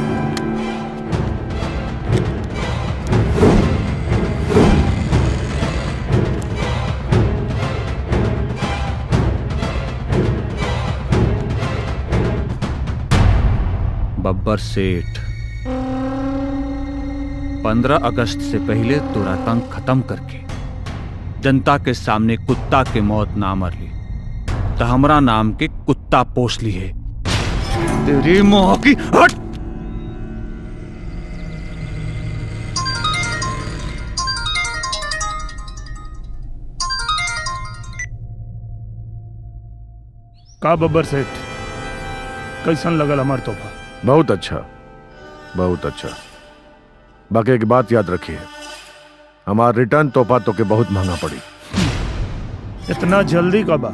सेठ, 15 अगस्त से पहले तोरा तंग खत्म करके जनता के सामने कुत्ता के मौत ना मर ली तो हमरा नाम के कुत्ता पोस ली है। तेरी मोह की हट। का बब्बर सेठ, कैसन लगल हमार तोहफा? बहुत अच्छा, बहुत अच्छा। बाकी एक बात याद रखिए, हमार रिटर्न तोहफा तो के बहुत महंगा पड़ी। इतना जल्दी का बा?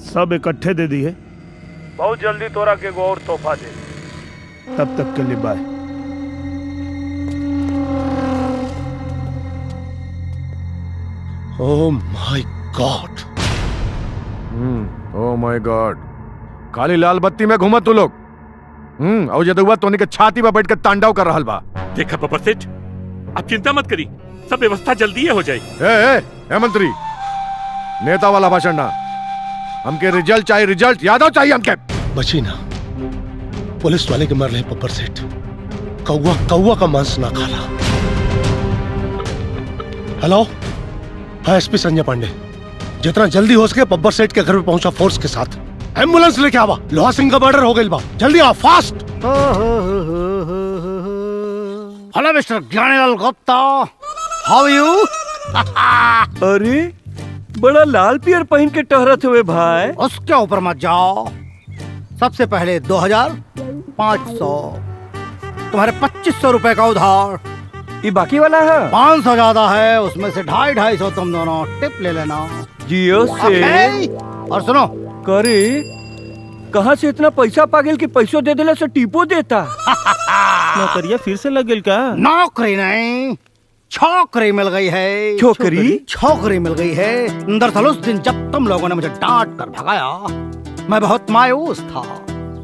सब इकट्ठे दे दिए। बहुत जल्दी तोरा के एगो और तोहफा दे। तब तक के लिए by. Oh my God, oh my God, खाली लाल बत्ती में घूमत तू लोग। और जदुआ तोनी के छाती पर बैठ के तांडव कर रहल बा। देखा बब्बर सेठ, आप चिंता मत करी, सब व्यवस्था जल्दी हो जाए। ए मंत्री, नेता वाला भाषण ना, हमके रिजल्ट चाहिए, रिजल्ट यादव चाहिए हमके। बची ना, पुलिस वाले के मर रहे बब्बर सेठ, कौवा कौवा का मांस ना खाला। हेलो, हाँ एसपी संजय पांडे, जितना जल्दी हो सके बब्बर सेठ के घर पे पहुंचा फोर्स के साथ। एम्बुलेंस लेके आवा, लोहा सिंह का मर्डर हो गई बा, जल्दी आओ fast. Hello mister Gyanilal Gupta, how you? अरे बड़ा लाल पियर पहन के टहरत हुए भाई। उसके ऊपर मत जाओ, सबसे पहले 2500, तुम्हारे 2500 रुपए का उधार। ये बाकी वाला है? 500 ज्यादा है, उसमें से 250 तुम दोनों टिप ले लेना। जियो से। और सुनो, करे कहाँ से इतना पैसा पागल की पैसों दे देला से टीपो देता। नौकरिया फिर से लग गई का? नौकरी नहीं, छोकरी मिल गई है। छोकरी? छोकरी मिल गई है। दरअसल उस दिन जब तुम लोगों ने मुझे डांट कर भगाया, मैं बहुत मायूस था।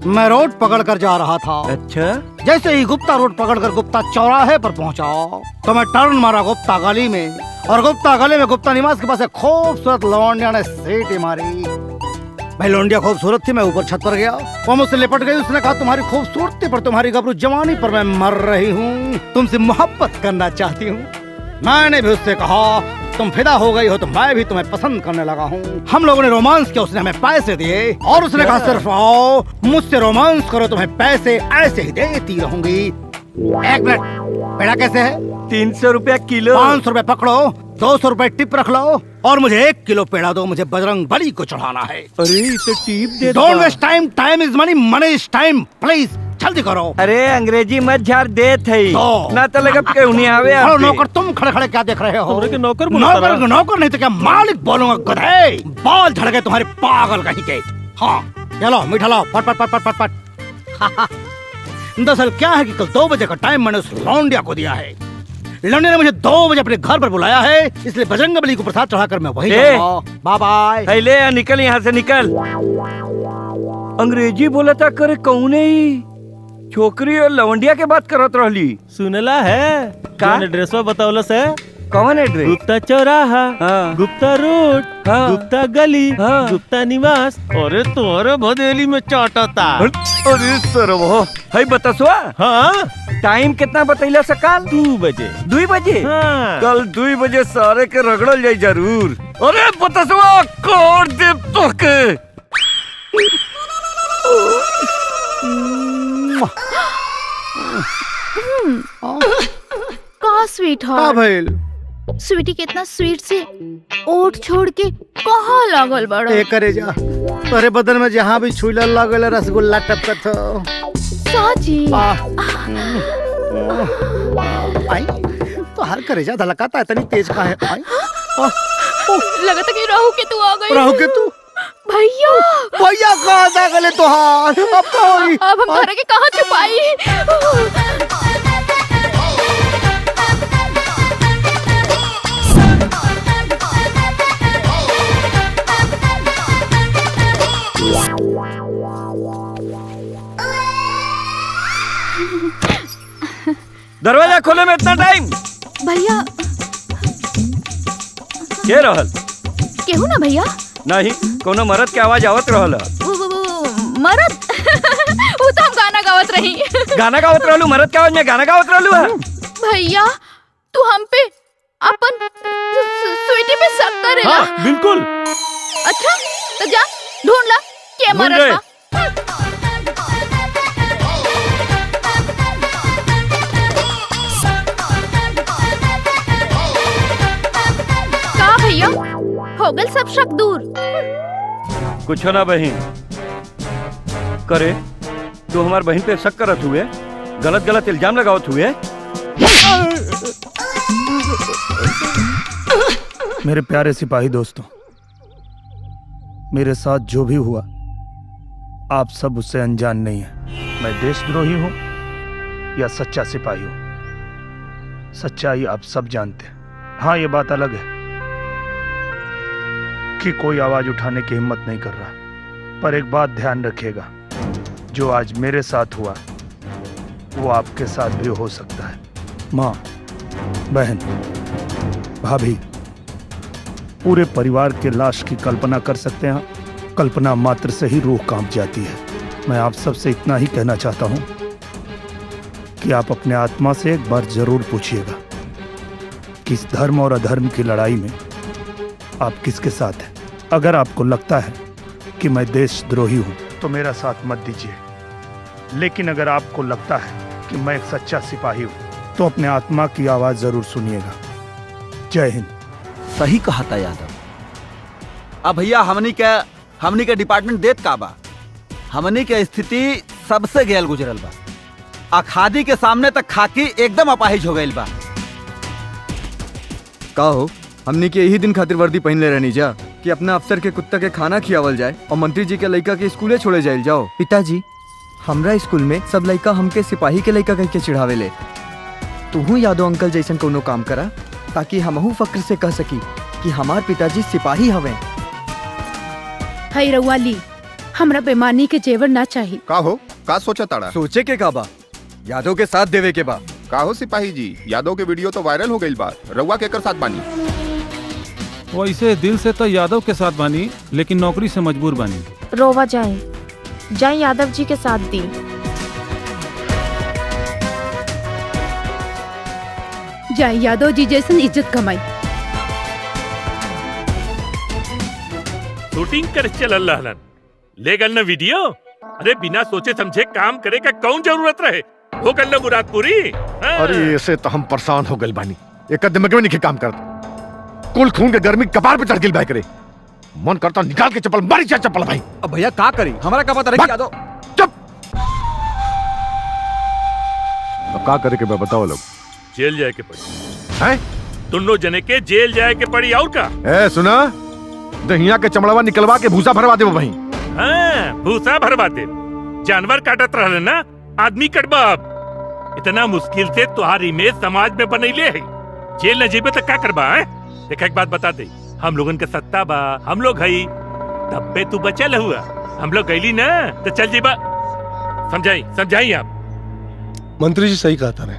मैं रोड पकड़ कर जा रहा था। अच्छा? जैसे ही गुप्ता रोड पकड़कर गुप्ता चौराहे पर पहुंचा तो मैं टर्न मारा गुप्ता गली में, और गुप्ता गली में गुप्ता निवास के पास एक खूबसूरत लौंडिया ने सीटी मारी। भाई लौंडिया खूबसूरत थी, मैं ऊपर छत पर गया, वो मुझसे लिपट गई। उसने कहा तुम्हारी खूबसूरती पर, तुम्हारी गबरू जवानी पर मैं मर रही हूँ, तुमसे मोहब्बत करना चाहती हूँ। मैंने भी उससे कहा तुम फिदा हो गई हो तो मैं भी तुम्हें पसंद करने लगा हूँ। हम लोगों ने रोमांस किया, उसने हमें पैसे दिए और उसने कहा सिर्फ आओ मुझसे रोमांस करो, तुम्हें पैसे ऐसे ही देती रहूंगी। एक मिनट, पेड़ा कैसे है? 300 रुपया किलो। 500 रुपए पकड़ो, 200 रुपए टिप रख लो और मुझे 1 किलो पेड़ा दो, मुझे बजरंग बली को चढ़ाना है। अरे तो टिप दे। Don't waste time, time is money, money is time, please जल्दी करो। अरे अंग्रेजी मत झाड़ दे थे ना तो लगा क्यों नहीं आवे। नौकर तुम खड़े खड़े क्या देख रहे हो? नौकर नौकर नहीं तो क्या मालिक बोलूंगा, गधे। बाल झड़ गए तुम्हारे पागल कहीं के। हाँ चलो मीठा लाओ, पट पट पट पट पट। दरअसल क्या है कि कल 2 बजे का टाइम मैंने उस लौंडिया को दिया है। लौंडिया ने मुझे 2 बजे अपने घर पर बुलाया है, इसलिए बजरंग बली को प्रसाद चढ़ाकर मैं वहीं जाऊंगा। Bye bye. ले निकल यहाँ से निकल। अंग्रेजी बोला था करे कौने ही छोकरी और लवंडिया के बात करत रहली। सुनला है का एड्रेसवा बतावलस है? कौन एड्रेस? गुप्ता चौराहा, गुप्ता रोड, गुप्ता गली, गुप्ता निवास। अरे तोरे भदेली में चाटता। अरे सरवो है बतसवा। हाँ टाइम कितना बतैला सकाल? 2 बजे। 2 बजे? हाँ। कल 2 बजे सारे के रगड़ल जाई जरूर। अरे बतसवा कोड दे तो के। का स्वीट हार्ट। स्वीटी कितना स्वीट से ओट छोड़ के कहाँ लागल बड़ा? करे जा, तोरे बदन में जहाँ भी छुईला लागल रसगुल्ला टपकत हो। साची आई तो हर करे जा धलकाता है, इतनी तेज का है। लगा था कि राहु के तू आ गई। राहु के तू? भैया भैया कहाँ जा गए तुहार? अब हम तारा के कहाँ छुपाई? दरवाजा खोले में इतना टाइम? भैया के रहल? केहू ना भैया? नहीं, कोनो मर्द के आवाज आवत रहल। वो मर्द? वो तो हम गाना गावत रही। गाना गावत रहलू, मरद के आवाज में गाना गावत रहलू है। भैया तू हम पे अपन स्वीटी पे शक करे ना? हाँ, बिल्कुल। अच्छा तो जा ढूंढ ला के ढूंढ मरद गए। बा। का भैया हो गल सब शक दूर? कुछ ना बहन करे, तू हमार बहन पे शक करत हुए, गलत गलत इल्जाम लगावत हुए। मेरे प्यारे सिपाही दोस्तों, मेरे साथ जो भी हुआ आप सब उससे अनजान नहीं है। मैं देशद्रोही हूं या सच्चा सिपाही हूं, सच्चाई आप सब जानते हैं। हाँ ये बात अलग है कि कोई आवाज उठाने की हिम्मत नहीं कर रहा, पर एक बात ध्यान रखिएगा, जो आज मेरे साथ हुआ वो आपके साथ भी हो सकता है। माँ, बहन, भाभी, पूरे परिवार के लाश की कल्पना कर सकते हैं। कल्पना मात्र से ही रूह कांप जाती है। मैं आप सबसे इतना ही कहना चाहता हूं कि आप अपने आत्मा से एक बार जरूर पूछिएगा कि इस धर्म और अधर्म की लड़ाई में आप किसके साथ हैं। अगर आपको लगता है कि मैं देशद्रोही हूं तो मेरा साथ मत दीजिए, लेकिन अगर आपको लगता है कि मैं एक सच्चा सिपाही हूं तो अपने आत्मा की आवाज जरूर सुनिएगा। जय हिंद। सही कहा था यादव। अब भैया हमनी के डिपार्टमेंट देत का बा, हमनी के स्थिति सबसे गैल गुजरल बा। अखादी के सामने तक खाकी एकदम अपाहिज हो गइल बा। का हो, हमनी के यही दिन खातिर वर्दी पहन ले रहनी जा कि अपना अफसर के कुत्ता के खाना खियावल जाए और मंत्री जी के लड़का के स्कूले छोड़े जाइल जाओ। पिताजी, हमरा स्कूल में सब लड़का हमके सिपाही के लड़का कह के चिढ़ावे ले। तू यादव अंकल जैसन कोनो काम करा ताकि हमहू फक्र से कह सकी कि हमार पिताजी सिपाही हवे। हई रउआ ली, हमरा बेमानी के जेवर ना चाहिए। का हो, का सोचा ताड़ा? सोचे के का बा, यादव के साथ देवे के बा। का हो सिपाही जी, यादव के वीडियो तो वायरल हो गई बा, रउआ केकर साथ बानी? वैसे दिल से तो यादव के साथ बानी, लेकिन नौकरी से मजबूर बानी। रोवा जाए यादव जी के साथ दी। जाए यादव जी जैसन इज्जत कमाई। शूटिंग कर चल रहलन, ले गल न वीडियो। अरे बिना सोचे समझे काम करे का कौन जरूरत रहे, हो गल न मुराद पूरी। हाँ। अरे ऐसे तो हम परेशान हो गए बानी, एक दिमाग में नहीं काम करता। कुल खून के गर्मी कपार पे चढ़ गई भाई करे, मन करता निकाल के चप्पल मारी जा चप्पल भाई। अब भैया का करी, हमारा का पता रही यादव। अब का करे के बताओ लोग। जेल जाए के पड़ी हैं? दोनों जने के जेल जाए के पड़ी और का? ए सुना, दहिया के चमड़वा निकलवा के भूसा भरवा दे वहीं। हाँ, भूसा भरवा दे। जानवर काटत रहले ना, आदमी कटबा। अब इतना मुश्किल से तुहार इमेज समाज में बनैले है, जेल न जेबे तो क्या करबा है? देखा एक बात बता दे, हम लोगन के सत्ता बा, हम लोग हई, तब पे तू बचल हुआ, हम लोग गईली ना तो चल जेबा। समझाई आप। मंत्री जी सही कहता रहे,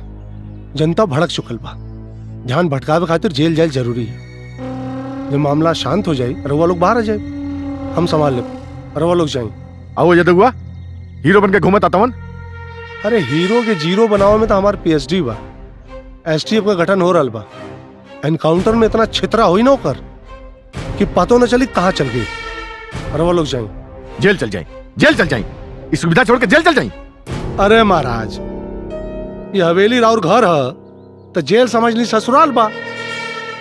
जनता भड़क चुकल बा, ध्यान भटकावे खातिर जेल जाए जरूरी है। जब मामला शांत हो जाए रउआ लोग बाहर आ जाए, हम संभाल ले। रउआ लोग जाए। आओ ये हुआ हीरो बन के घूमत आतवन। अरे हीरो के जीरो बनावे में तो हमार पीएचडी बा, एसटीएफ का गठन हो रहा बा। एनकाउंटर में इतना छितरा हुई ना होकर कि पतो न चली कहाँ चल गई। रउआ लोग जाए। जेल चल जाए, जेल चल जाए, इस सुविधा छोड़ के जेल चल जाए। अरे महाराज, ये हवेली राउर घर है तो जेल समझ ली ससुराल बा,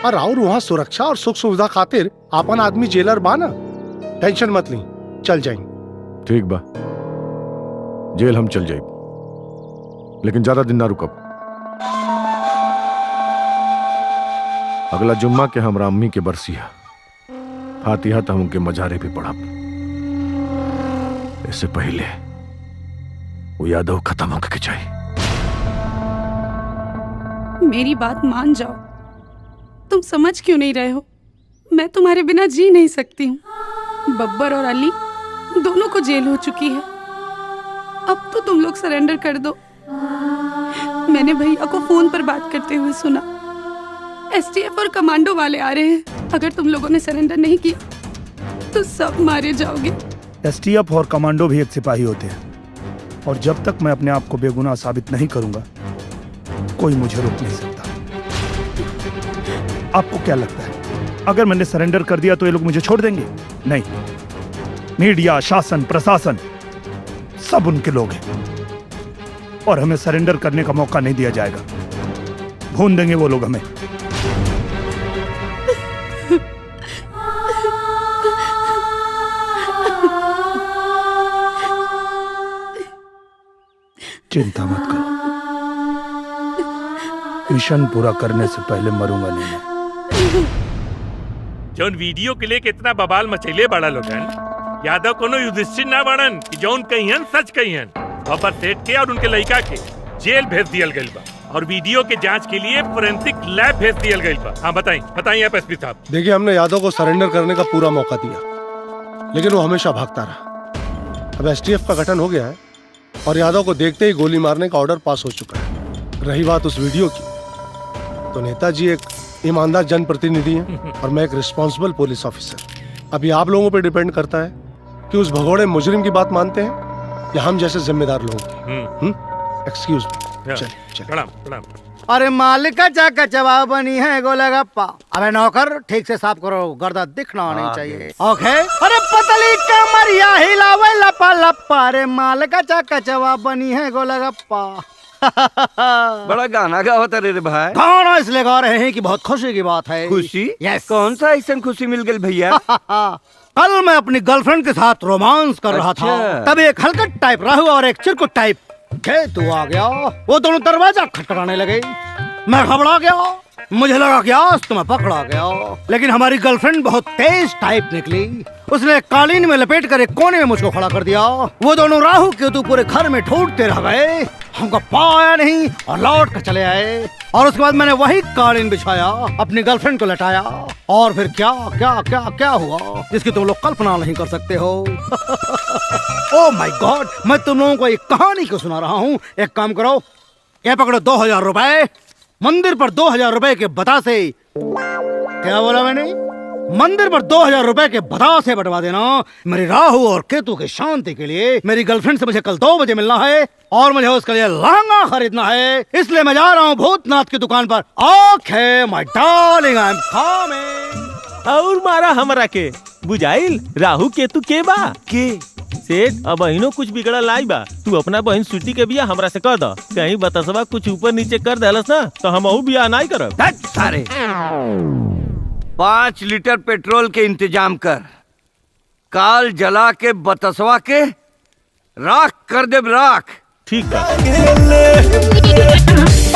और राउर वहाँ सुरक्षा और सुख सुविधा खातिर आपन आदमी जेलर बा ना। टेंशन मत ली, चल जाए। ठीक बा, जेल हम चल जाए, लेकिन ज्यादा दिन ना रुकब। अगला जुम्मा के हमरा अम्मी के बरसिया फातिहा तो हमके मजारे भी पढ़ब। इससे पहले वो यादव खत्म होके चाहिए। मेरी बात मान जाओ, तुम समझ क्यों नहीं रहे हो? मैं तुम्हारे बिना जी नहीं सकती हूँ। बब्बर और अली दोनों को जेल हो चुकी है, अब तो तुम लोग सरेंडर कर दो। मैंने भैया को फोन पर बात करते हुए सुना, एसटीएफ और कमांडो वाले आ रहे हैं। अगर तुम लोगों ने सरेंडर नहीं किया तो सब मारे जाओगे। एसटीएफ और कमांडो भी एक सिपाही होते हैं, और जब तक मैं अपने आप को बेगुनाह साबित नहीं करूंगा कोई मुझे रोक नहीं सकता। आपको क्या लगता है अगर मैंने सरेंडर कर दिया तो ये लोग मुझे छोड़ देंगे? नहीं, मीडिया, शासन, प्रशासन सब उनके लोग हैं और हमें सरेंडर करने का मौका नहीं दिया जाएगा। भून देंगे वो लोग हमें। चिंता मत करो, मिशन पूरा करने से पहले मरूंगा नहीं मैं। जौन वीडियो के लिए कितना बवाल मचैले बड़ा लोगन, यादव कोनो युधिष्ठिर ना बनन कि जौन कहियन सच कहियन। बब्बर सेठ के और उनके लड़का के जेल भेज दियल गइल बा और वीडियो के जांच के लिए फोरेंसिक लैब भेज दियल गइल बा। हाँ बताइए आप एसपी साहब। देखिए, हमने यादव को सरेंडर करने का पूरा मौका दिया, लेकिन वो हमेशा भागता रहा। अब एसटीएफ का गठन हो गया है और यादव को देखते ही गोली मारने का ऑर्डर पास हो चुका है। रही बात उस वीडियो की, तो नेताजी एक ईमानदार जनप्रतिनिधि हैं और मैं एक रिस्पॉन्सिबल पुलिस ऑफिसर। अभी आप लोगों पे डिपेंड करता है कि उस भगोड़े मुजरिम की बात मानते हैं या हम जैसे जिम्मेदार लोगों की। एक्सक्यूज मी, चलिए। प्रणाम प्रणाम। अरे मालिक का जा कचवा बनी है गोलगप्पा। अबे नौकर, ठीक से साफ करो, गर्दा दिखना नहीं चाहिए। ओके। अरे पतली कमरिया हिलावे लपा लपा। अरे मालिक का जा कचवा बनी है गोलगप्पा। बड़ा गाना गावत रे भाई। गाना इसलिए गा रहे हैं कि बहुत खुशी की बात है। खुशी? यस। कौन सा ऐसा खुशी मिल गई भैया? कल मैं अपनी गर्लफ्रेंड के साथ रोमांस कर रहा था, तब एक हलकट टाइप राहु और एक चिरकुट टाइप केतु आ गया। वो दोनों दरवाजा खटखटाने लगे। मैं घबरा गया, मुझे लगा कि आज तो मैं पकड़ा गया। लेकिन हमारी गर्लफ्रेंड बहुत तेज टाइप निकली। उसने कालीन में लपेट कर एक कोने में मुझको खड़ा कर दिया। वो दोनों राहु केतु पूरे घर में ढूंढते रह गए, हमको पाया नहीं और लौट कर चले आए। और उसके बाद मैंने वही कालीन बिछाया, अपनी गर्लफ्रेंड को लटाया और फिर क्या क्या क्या क्या हुआ जिसकी तुम लोग कल्पना नहीं कर सकते हो। ओह माय गॉड, मैं तुम लोगों को एक कहानी को सुना रहा हूँ। एक काम करो, ये पकड़ो 2000 रुपए। मंदिर पर 2000 रुपए के बतासे, क्या बोला मैंने? मंदिर पर 2000 रुपए के बतासे बंटवा देना। मेरी राहु और केतु की शांति के लिए। मेरी गर्लफ्रेंड से मुझे कल 2 बजे मिलना है और मुझे उसके लिए लहंगा खरीदना है, इसलिए मैं जा रहा हूँ भूतनाथ की दुकान पर। ओके माय डार्लिंग, आई एम कमिंग। और मारा हमरा के बुझाइल राहु केतु के बा के सेठ। अब अहिनो कुछ बिगड़ा लाई बा। तू अपना बहन स्वीटी के बिया हमरा से कर द। कहीं बतसवा कुछ ऊपर नीचे कर देलस ना तो हम बिया नहीं करब। सारे 5 लीटर पेट्रोल के इंतजाम कर, काल जला के बतसवा के राख कर दे राख। ठीक बा।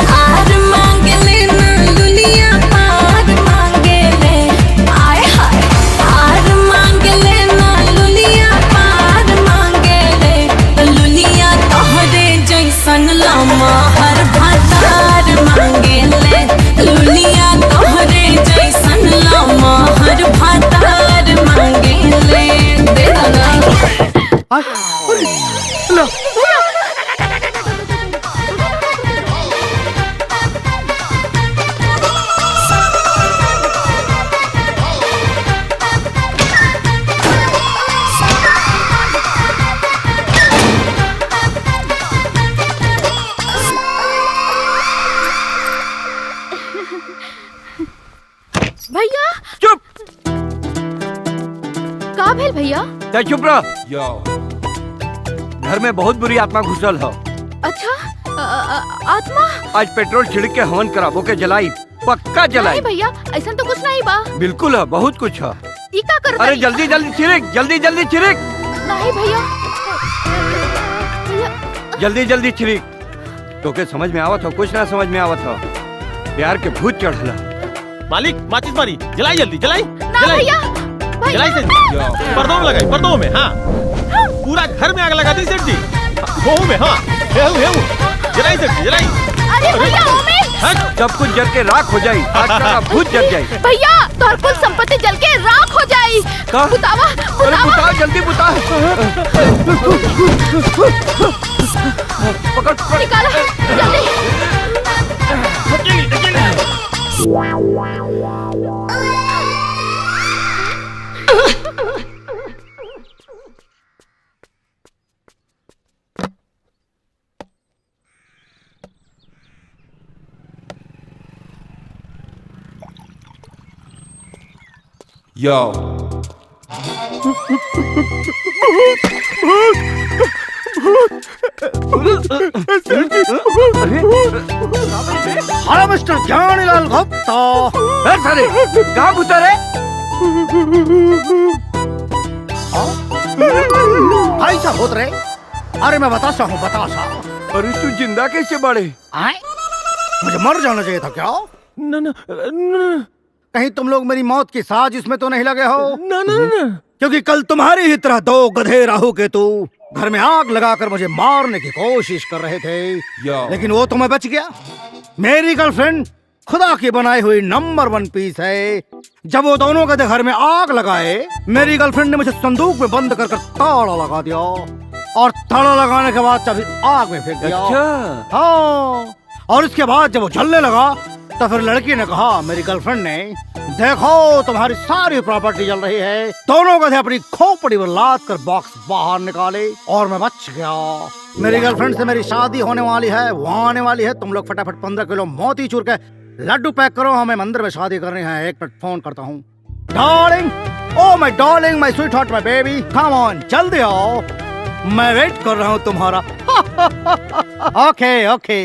हार मांगे ले ना दुनिया पार मांगे ले, आए हाय हार मांगे ले ना दुनिया पार मांगे ले। दुनिया तोहरे जैसन लामा हर भातार मांगे ले। दुनिया तोहरे जैसन लामा हर भातार मांगे ले। दे दो भैया। चुप। का भेल भैया? चुप रह। घर में बहुत बुरी आत्मा घुसल हो। अच्छा आत्मा? आज पेट्रोल छिड़क के हवन करा, वो के जलाई, पक्का जलाई। नहीं भैया, ऐसा तो कुछ नहीं बा। बिल्कुल है, बहुत कुछ है। ई का कर? अरे जल्दी जल्दी छिड़क, जल्दी जल्दी छिड़क। नहीं भैया, जल्दी जल्दी छिड़क। तो के समझ में आवत हो? कुछ ना समझ में आवत हो। प्यार के भूत चढ़ला। मालिक माचिस मारी, जलाई जल्दी जलाई। ना भैया, जलाई से पर्दों में लगाई, पर्दों में। हाँ पूरा घर में आग लगा दी सेठ जी। वो में हाँ जलाई सेठ जी जलाई। अरे भैया सब कुछ जल के राख हो जाई, आज का भूत जल जाई। भैया तोहर कुल संपत्ति जल के राख हो जाई। बुतावा अरे बुता, जल्दी बुता। पकड़ निकाला जल्दी। Yo. अरे मिस्टर ज्ञानीलाल गुप्ता, सारे कहाँ घुसा रे? ऐसा होत रे? अरे मैं बतासा हूँ, बतासा। अरे तू जिंदा कैसे बढ़े? आए? मुझे मर जाना चाहिए था क्या? न कहीं तुम लोग मेरी मौत की साजिश में तो नहीं लगे हो? न क्योंकि कल तुम्हारी ही तरह दो गधे राहु केतु घर में आग लगाकर मुझे मारने की कोशिश कर रहे थे, लेकिन वो तो मैं बच गया। मेरी गर्लफ्रेंड खुदा की बनाई हुई नंबर 1 पीस है। जब वो दोनों गधे घर में आग लगाए, मेरी गर्लफ्रेंड ने मुझे संदूक में बंद कर ताला लगा दिया और ताला लगाने के बाद चाबी आग में फेंक दिया। अच्छा। हाँ, और इसके बाद जब वो जलने लगा तो फिर लड़की ने कहा, मेरी गर्लफ्रेंड ने, देखो तुम्हारी सारी प्रॉपर्टी जल रही है। दोनों गधे अपनी खोपड़ी में लाद कर बॉक्स बाहर निकाले और मैं बच गया। मेरी गर्लफ्रेंड से मेरी शादी होने वाली है, वो आने वाली है। तुम लोग फटाफट 15 किलो मोती चूर के लड्डू पैक करो, हमें मंदिर में शादी करनी है। 1 मिनट फोन करता हूँ। Darling, oh my darling, my sweet heart, my baby, come on, जल्दी आओ, मैं वेट कर रहा हूँ तुम्हारा। ओके ओके।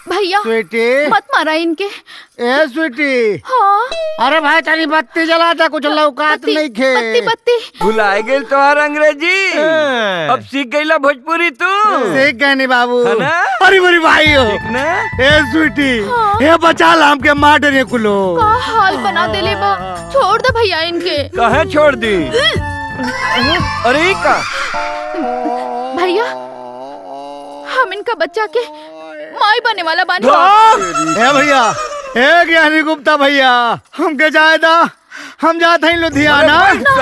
भैया स्वीटी, मत मारा इनके। ए स्वीटी। हाँ। अरे भाई तेरी बत्ती जला था, कुछ लौकात नहीं खे। बत्ती बत्ती। भुलाए गए तुम्हार अंग्रेजी, अब सीख गईला भोजपुरी तू। सीख गए नहीं बाबू। है ना? अरे मेरी भाई हो। ठीक ना? ए स्वीटी, ये बचा लाम के मार डरे कुलो। का हाल बना देले बा, छोड़ दे भैया इनके। कहे छोड़ दी? अरे का भैया, हम इनका बच्चा के माई बने वाला बानी। ए भैया, ए ज्ञानी गुप्ता भैया, हमके जायदा, हम जाते हैं लुधियाना,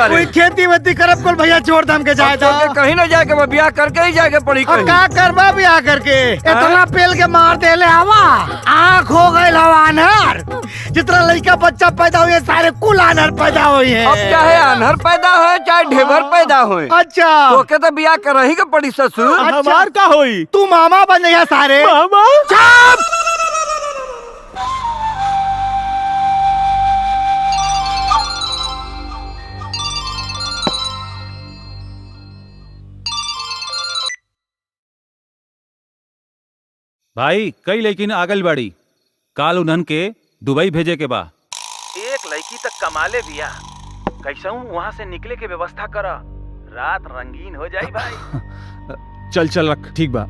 कोई खेती वेती करब कोल भैया, छोड़ दे हमके जायदा। कहीं ना जाके मैं ब्याह करके ही जाके पड़ी। का करबा ब्याह करके? इतना पेल के मार दे ले हवा, आँख हो गए हवा अनहर। जितना लड़का बच्चा पैदा हुए सारे कुल अनहर पैदा हुए हैं। अब चाहे अनहर पैदा हो चाहे ढेबर पैदा हो। अच्छा, तो के तो ब्याह कर ही के पड़ी ससुर। हमार का होई? तू मामा बन गया सारे। मामा? चुप! भाई कई लेकिन आगल बाड़ी, काल उन्हन के दुबई भेजे के बा। एक लड़की तक कमाले बिया, कैसा वहाँ से निकले के व्यवस्था करा, रात रंगीन हो जाई भाई। चल चल रख, ठीक बा,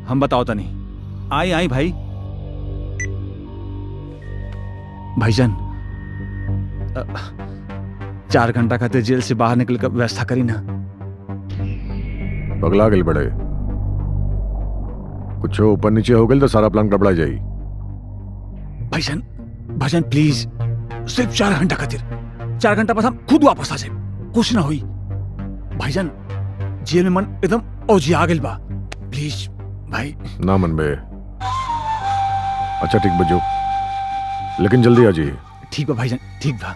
हम बताओ तनी। आई आई भाई। भाईजान 4 घंटा खातिर जेल से बाहर निकल कर व्यवस्था करी ना। पगला गल बड़े, कुछ ऊपर नीचे हो गए तो सारा प्लान गड़बड़ा जाई। भाईजान भाईजान प्लीज, सिर्फ 4 घंटा खातिर, 4 घंटा बाद हम खुद वापस आ जाए, कुछ ना हुई। भाईजान जेल में मन एकदम औजिया गेल बा, प्लीज भाई। ना मन बे। अच्छा ठीक बजो, लेकिन जल्दी आ जाइए। ठीक बा भाईजान, ठीक बा।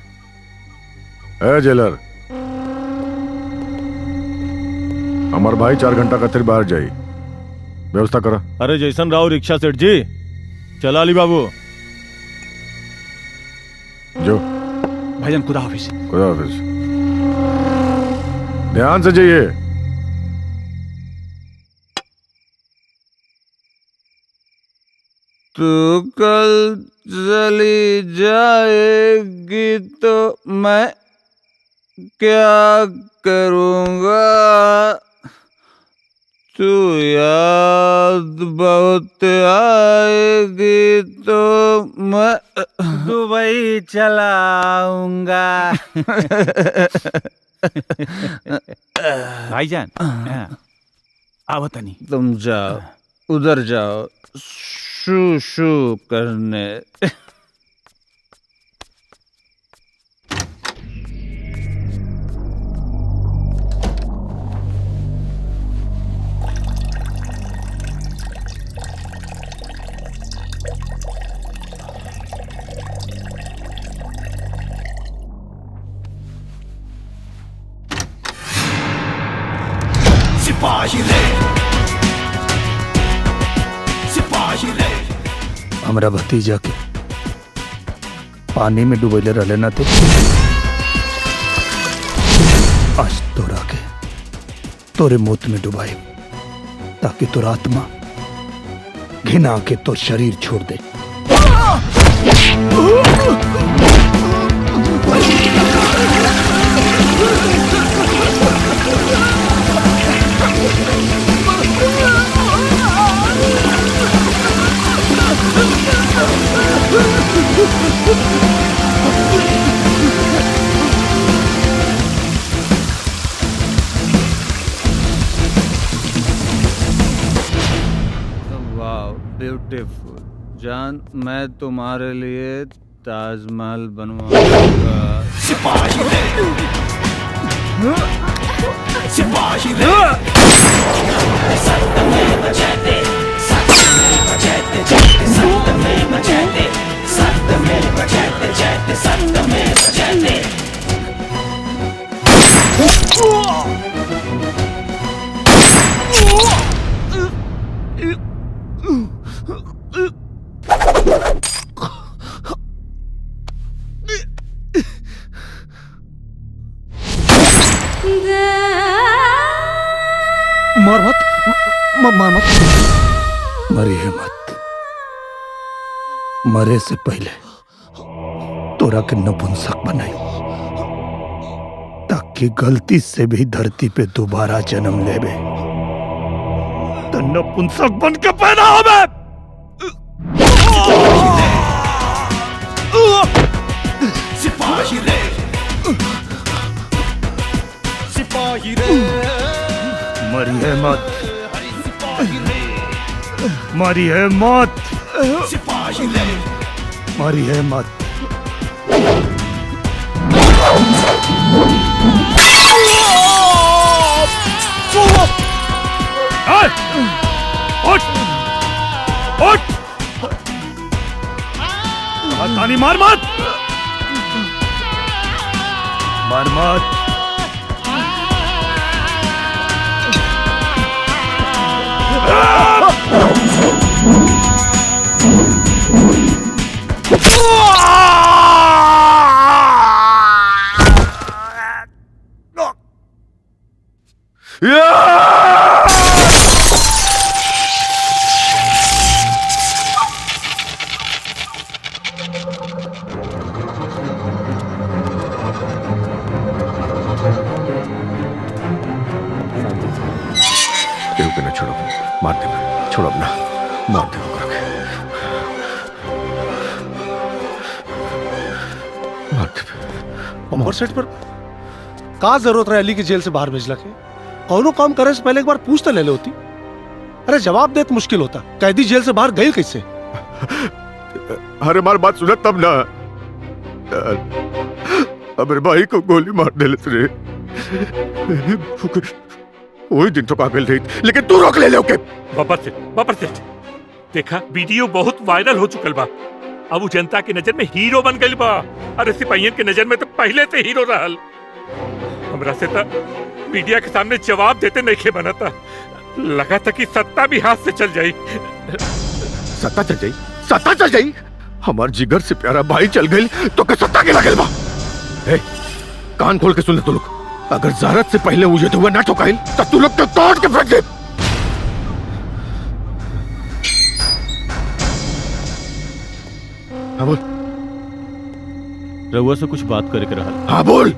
ए जेलर, हमार भाई 4 घंटा खातिर बाहर जाई, व्यवस्था करा। अरे जैसन राव रिक्शा सेठ जी, चला ली बाबू। जो भाईजान खुदा हाफिज। खुदा हाफिज। ध्यान से जाइए। तू कल चली जाएगी तो मैं क्या करूँगा? तू याद बहुत आएगी तो मैं दुबई चलाऊंगा। भाईजान आवत नहीं। तुम जाओ, उधर जाओ शू शू करने। सिपाही रे सिपाही रे। हमरा भतीजा के पानी में डुबैले रहले ना थे, आज तोरा के तोरे मौत में डुबाए ताकि तोर आत्मा घिना के तो शरीर छोड़ दे। वाह ब्यूटीफुल जान, मैं तुम्हारे लिए ताजमहल बनवाऊंगा। सिपाही रे सिपाही रे। सत्यमेव जयते सत्यमेव जयते जयते सत्यमेव जयते सत्यमेव जयते जयते सत्यमेव जयते। मार मत, मार मत, मरिए मत। मरे से पहले तोरा के नपुंसक बनाई ताकि गलती से भी धरती पे दोबारा जन्म लेबे तो नपुंसक बन के पैदा होबे। सिपाही रे सिपाही रे। मरिए मत, मरिए मत, सिपाही रे मरिए मत। उठ उठ, तानी मार मत, मार मत। केहू के न छोड़ो, मार दे, छोड़ो ना, मार दे ओकरा के, मार दे। और सेट पर का जरूरत रहे अली की जेल से बाहर भेजला के? कौनो काम करे से पहले एक बार पूछ तो ले होती। अरे जवाब देत मुश्किल होता, कैदी जेल से बाहर गई कैसे? अरे मार बात सुना तब ना, अमर भाई को गोली मार दे रे। वही दिन तो काबिल रही, लेकिन तू रोक ले ओके। बाबर सेठ देखा वीडियो बहुत वायरल हो चुकल बा, अब वो जनता की नजर में हीरो बन गई बा। अरे सिपाहियन के नजर में तो पहले से हीरो रहल। हमरा से तो मीडिया के सामने जवाब देते नहीं खे बनता, लगा था कि सत्ता भी हाथ से चल जाई। सत्ता चल जाई, सत्ता चल जाई। हमार जिगर से प्यारा भाई चल गई तो क्या सत्ता के लगल बा? ए, कान खोल के सुन ले तू लोग, अगर ज़ारत से पहले मुझे तो ना ठोकाइल तो तू लोग तो तोड़ के फेंक दे। हाँ बोल। रउआ से कुछ बात करे के रहल। हाँ बोल।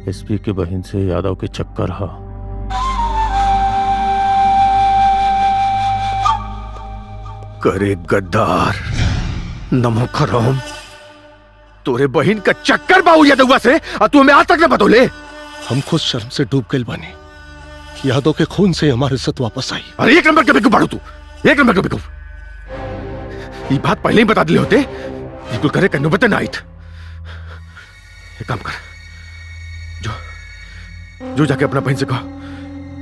एसपी के बहन से यादव के चक्कर हा। करे गद्दार, नमो खराम, तोरे बहन का चक्कर बाऊ यादव से और तू हमें आज तक न बतौले। हम खुद शर्म से डूब गए बने, यादव के खून से हमारी इज्जत वापस आई। अरे एक नंबर के बेवकूफ बाड़ू तू, एक नंबर के बेवकूफ। ये बात पहले ही बता दिले होते, बिल्कुल करे कन्नू बता ना आइत। एक काम कर, जो जाके अपना बहन से कहा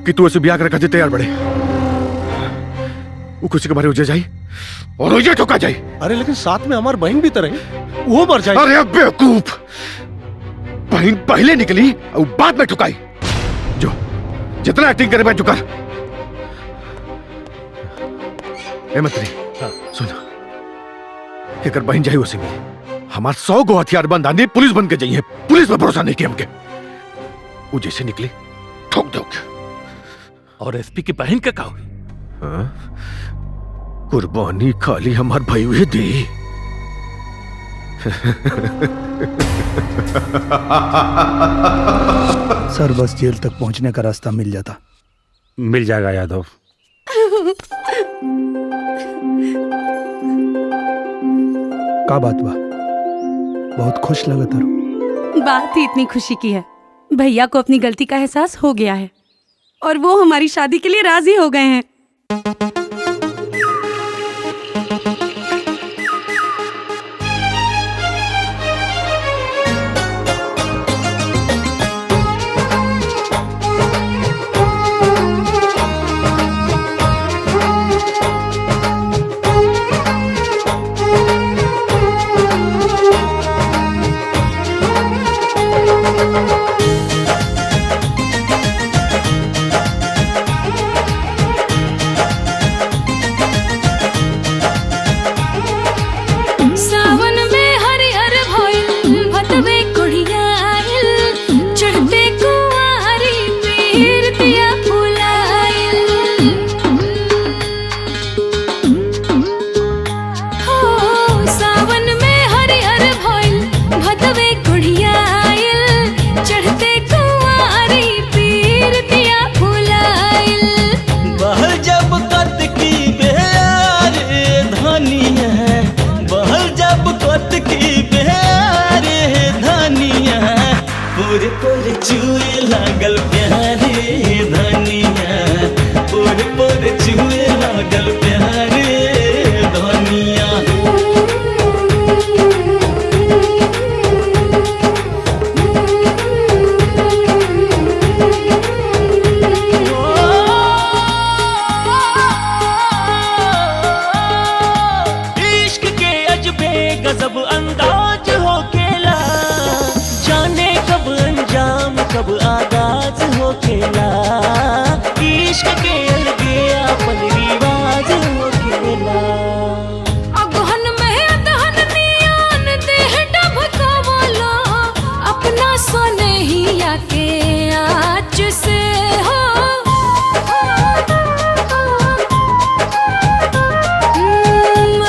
कि तू ऐसे ब्याह कर तैयार बड़े, वो कुछ के बारे उजे जाई और उजे ठोका जाए। अरे लेकिन साथ में हमारी बहन भी तो रही, वो मर जाए। अरे बेवकूफ, बहन पहले निकली और बाद में ठुकाई। जो जितना एक्टिंग करे मैं ठुकर। ए मंत्री सुन, एक बहन जाई उसे मिली, हमार 100 गो हथियार बंद आंधी पुलिस बन के जाइए। पुलिस पर भरोसा नहीं किया हमके। वो जैसे निकली ठोक दो। और एसपी की बहन का क्या हुई? कुर्बानी खाली हमार भाई हुए दे। सर बस जेल तक पहुंचने का रास्ता मिल जाता। मिल जाएगा यादव। का बात बा? बहुत खुश लगा तारू। बात ही इतनी खुशी की है, भैया को अपनी गलती का एहसास हो गया है और वो हमारी शादी के लिए राजी हो गए हैं। सावन में हरिहर भइल भतवे कुड़ियाइल चढ़ते कुंवारी पीरतिया फुलाइल। हो सावन में हरिहर भइल भतवे कुड़ियाइल चढ़ते कुंवारी पीरतिया फुलाइल। बहल जब कत की बेर धनिया, बहल जब कत की बेर धनिया, पूरे पूरे चुए लागल प्यारे धनिया, पूरे पूरे चुए लागल प्यारे धनिया। इश्क के अजबे गजब अंदाज हो केला, जाने कब अंजाम कब आगाज हो केला। इश्क के अलगे अपन रिवाज हो केला। अगहन में अदहन नियान देह ढबकावला अपना सोनहिया के आँच से हो।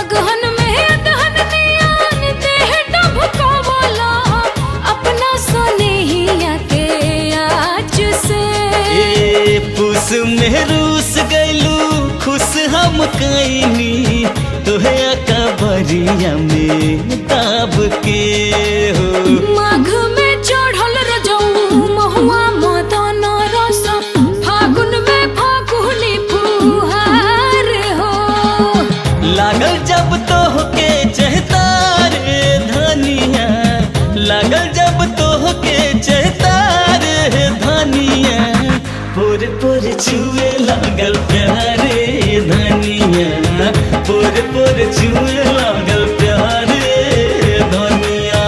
अगहन में अदहन नियान देह ढबकावला अपना सोनहिया के आँच से। ए पुस में रूस गैलू खुश हम कैनी, तोहे अकबरिया में दाब के हो। माघ में चढ़ल रजऊ महुआ मदन रस फागुन में फागुनी फुहार हो। लागल जब तोहके चहतार धनिया, लागल जब तोहके चहतार धनिया, पूरे पूरे छुए लागल प्यारे धनिया, पूरे पूरे छुए लागल प्यारे धनिया।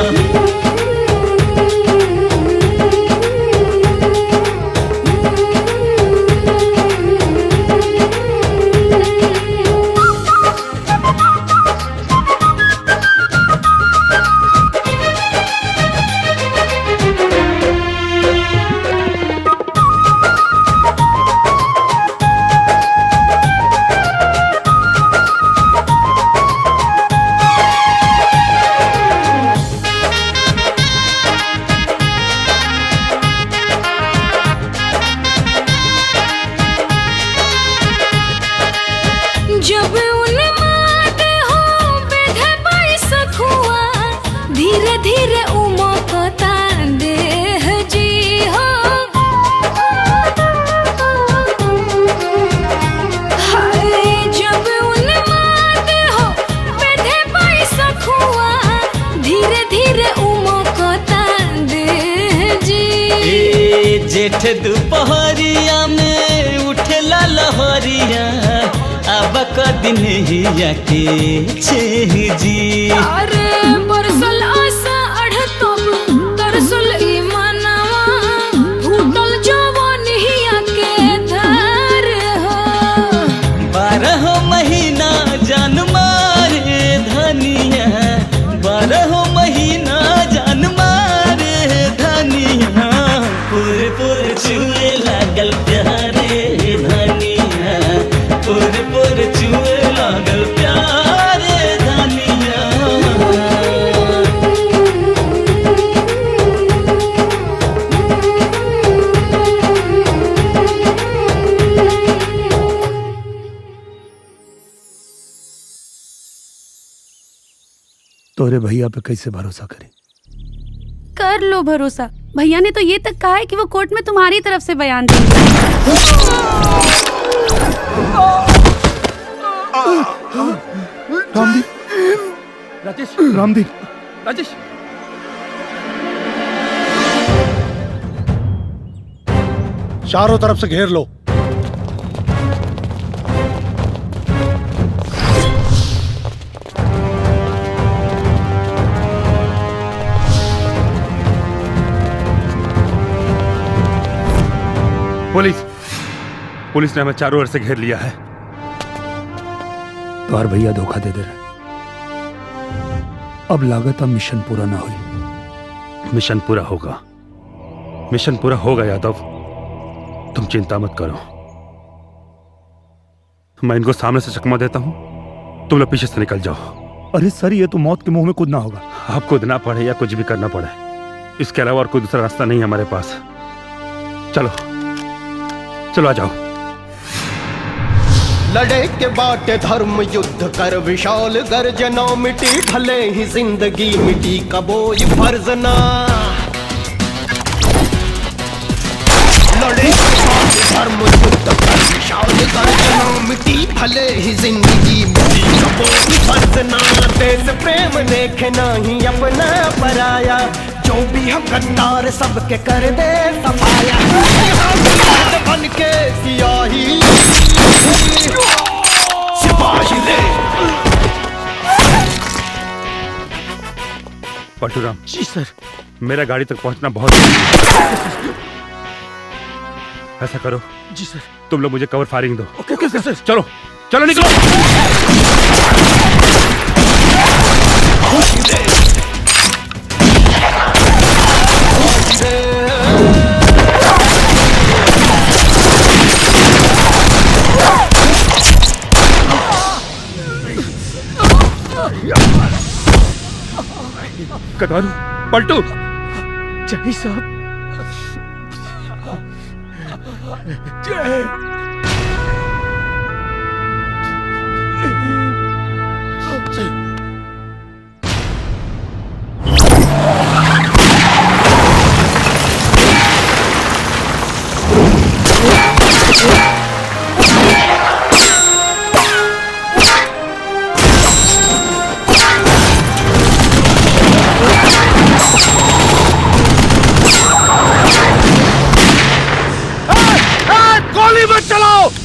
जब उन्माद हो बेधे बैसखुआ धीरे धीरे उमकता देह जी हो। हाय जब उन्माद हो बेधे बैसखुआ धीरे धीरे उमकता देह जी। ए जेठ दोपहरिया में उठेला लहरिया, अब कदिन हिया के छेह जी। अरे बरसल आशा अढ़ तब तरसल ईमान तोरे भैया पे कैसे भरोसा करे? कर लो भरोसा। भैया ने तो ये तक कहा है कि वो कोर्ट में तुम्हारी तरफ से बयान देंगे। रामदीप, राजेश, रामदीप, राजेश, चारों तरफ से घेर लो। पुलिस ने हमें चारों ओर से घेर लिया है। तुम्हार भैया धोखा दे रहे। अब लागत अब मिशन पूरा ना हुई। मिशन पूरा होगा, मिशन पूरा होगा यादव, तुम चिंता मत करो। मैं इनको सामने से चकमा देता हूं, तुम लोग पीछे से निकल जाओ। अरे सर, ये तो मौत के मुंह में कूदना होगा। आप कूदना पड़े या कुछ भी करना पड़े, इसके अलावा और कोई दूसरा रास्ता नहीं है हमारे पास। चलो चलो, आ जाओ। लड़े के बाटे धर्म युद्ध कर विशाल गर्जना, मिटी भले ही जिंदगी मिटी कबोई फर्जना। लड़े के बाटे धर्म युद्ध कर विशाल गर्जना, मिटी भले ही जिंदगी मिटी कबोई फर्जना। देश प्रेम देखे नहीं अपना पराया, जो भी हम गद्दार सबके कर दे सफाया। बन के सियाही सिपाही रे। पलटूराम जी सर। मेरा गाड़ी तक पहुंचना बहुत ऐसा करो जी सर, तुम लोग मुझे कवर फायरिंग दो। ओके सर। चलो चलो निकलो। कदारू, पलटू, जय साहब, जय।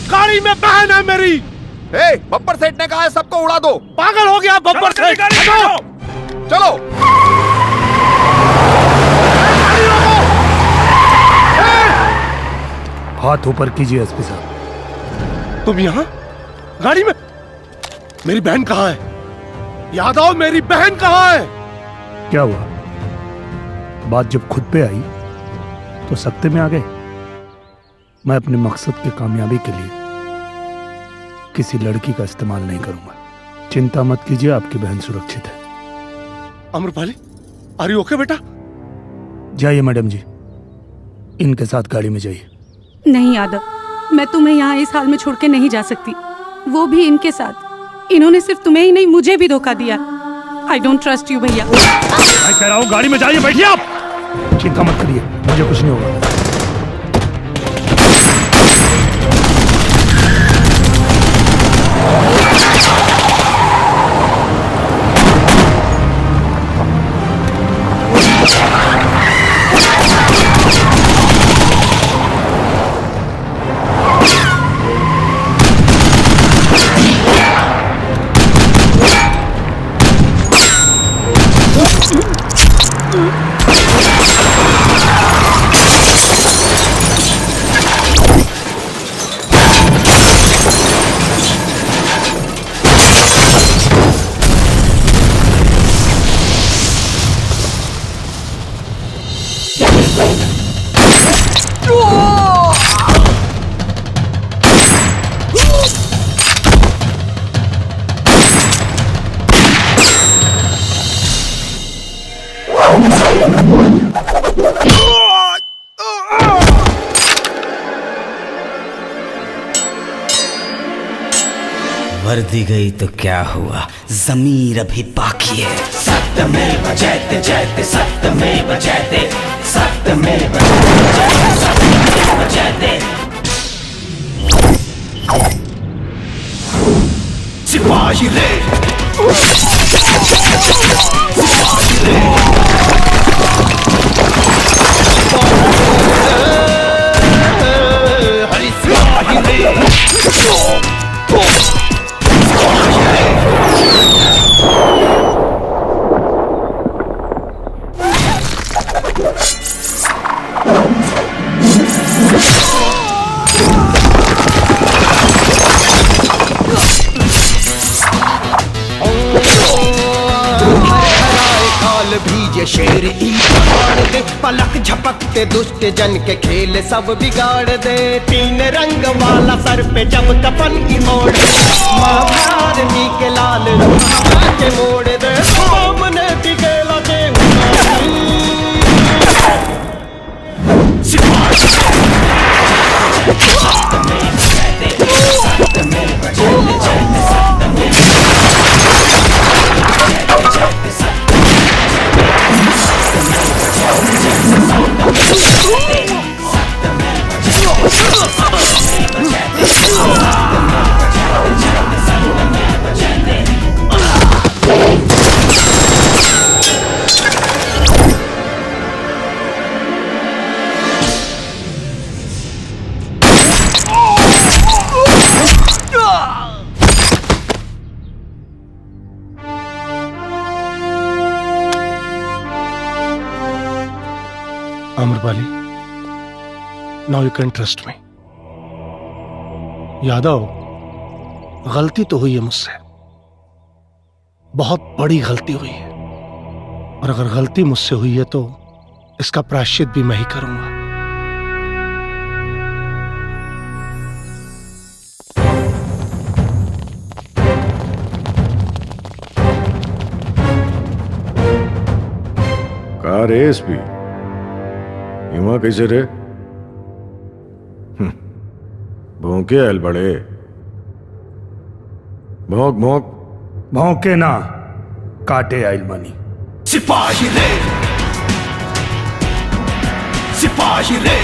गाड़ी में बहन है मेरी। ए, बब्बर सेठ ने कहा है सबको उड़ा दो। पागल हो गया बब्बर सेठ। चलो हाथ ऊपर कीजिए एसपी साहब। तुम यहाँ गाड़ी में? मेरी बहन कहाँ है? यादव, मेरी बहन कहाँ है? क्या हुआ? बात जब खुद पे आई तो सख्ते में आ गए। मैं अपने मकसद की कामयाबी के लिए किसी लड़की का इस्तेमाल नहीं करूंगा। चिंता मत कीजिए, आपकी बहन सुरक्षित है। अमरपाली, आर यू ओके बेटा? जाइए मैडम जी, इनके साथ गाड़ी में जाइए। नहीं यादव, मैं तुम्हें यहाँ इस हाल में छोड़ के नहीं जा सकती, वो भी इनके साथ। इन्होंने सिर्फ तुम्हें ही नहीं मुझे भी धोखा दिया। आई डोंट ट्रस्ट यू भैया। मैं कह रहा हूँ गाड़ी में जाइए, बैठिए आप। चिंता मत करिए, मुझे कुछ नहीं होगा। आजादी गई तो क्या हुआ, जमीर अभी बाकी है। सत्यमेव जयते जयते सत्यमेव जयते सत्यमेव जयते सत्यमेव जयते। सिपाही रे सिपाही रे हरि सिपाही रे भीजे शेर ईद दे, पलक झपकते दुष्ट जन के खेल सब बिगाड़ दे। तीन रंग वाला सर पे जब कफन की मोड़ दे, महाभारती के लाल हवा के मोड़ दे। सामने टिकेला के Amrapali, now you can trust me. Yadav, गलती तो हुई है मुझसे, बहुत बड़ी गलती हुई है, और अगर गलती मुझसे हुई है तो इसका प्रायश्चित भी मैं ही करूंगा। का रे एसपी, इमा कैसे रे? भौंके आयल बड़े, भौंक भौंक भौंके ना काटे आयल बनी। सिपाही रे सिपाही रे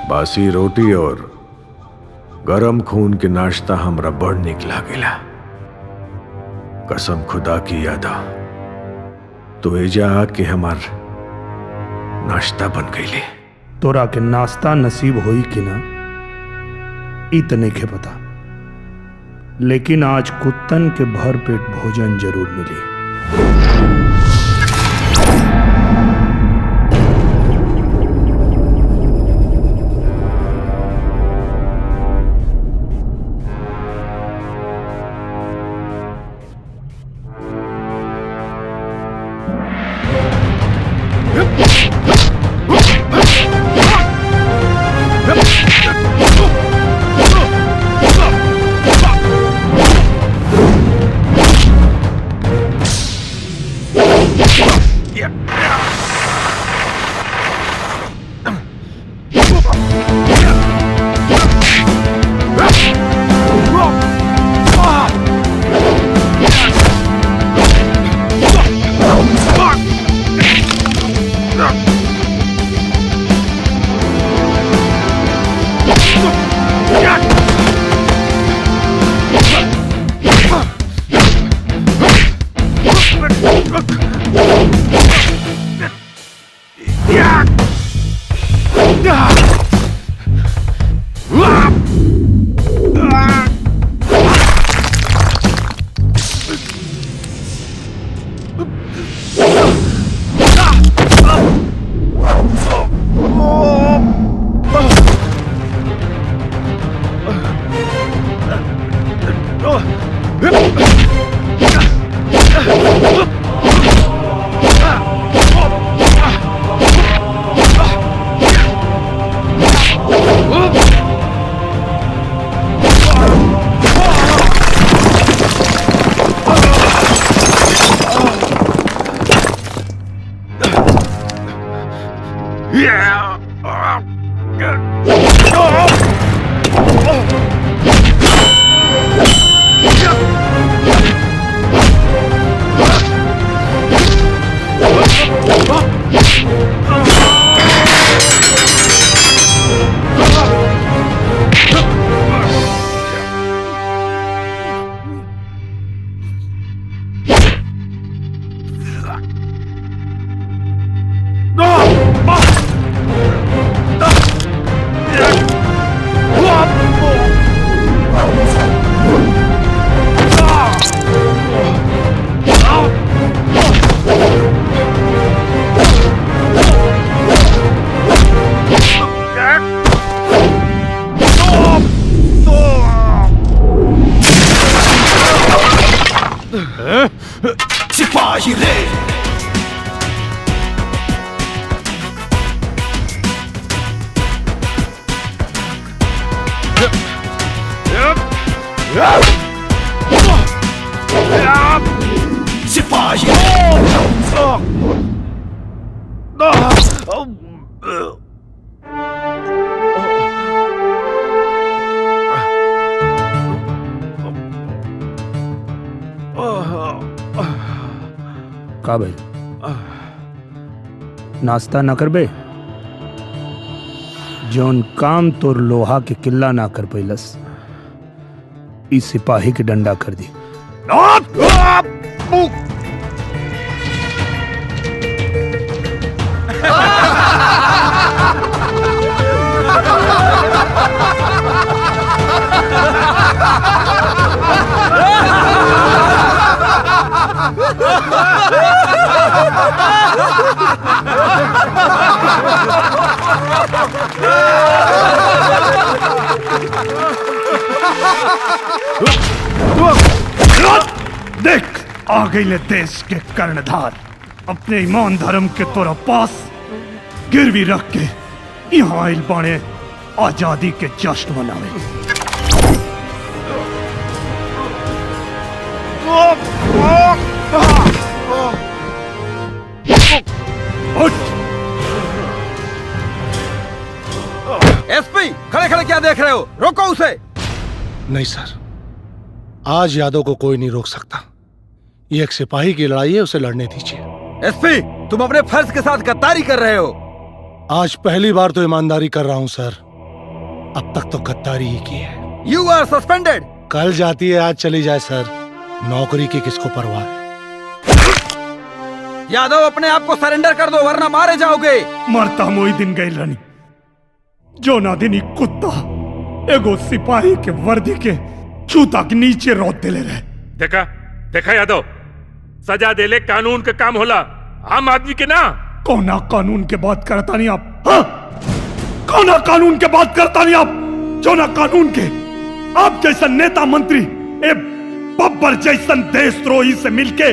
बासी रोटी और गरम खून के नाश्ता हमरा बड़ निक लागेला। कसम खुदा की यादा, तो एजा आके हमार नाश्ता बन गईले। तोरा के नाश्ता नसीब होई कि ना इतने के पता, लेकिन आज कुत्तन के भर पेट भोजन जरूर मिली। सिपाही रे सिपाही का भाई नाश्ता ना करबे? जौन काम तोर लोहा के किल्ला ना कर पैलस इस सिपाही के डंडा कर दी। देख आ गई ले देश के कर्णधार अपने ईमान धर्म के तोरा पास गिरवी रख के यहाँ आइल बाणे आजादी के जश्न मनावे। एसपी खड़े खड़े क्या देख रहे हो? रोको उसे। नहीं सर, आज यादव को कोई नहीं रोक सकता। ये एक सिपाही की लड़ाई है, उसे लड़ने दीजिए। एसपी तुम अपने फर्ज के साथ गद्दारी कर रहे हो। आज पहली बार तो ईमानदारी कर रहा हूँ सर, अब तक तो गद्दारी ही की है। You are suspended. कल जाती है आज चली जाए सर, नौकरी की किसको परवाह है। यादव अपने आप को सरेंडर कर दो वरना मारे जाओगे। मरता मोई दिन गई रानी जो नादिनी कुत्ता एगो सिपाही के वर्दी के जूता के नीचे रोत दिले रहे। देखा देखा यादव, सजा देले कानून का काम होला, आम आदमी के ना। कौना कानून के बात करता नहीं आप? हाँ? कौना कानून के बात करता नहीं आप? जो ना कानून के आप जैसा नेता मंत्री ए बब्बर जैसन देशद्रोही से मिलके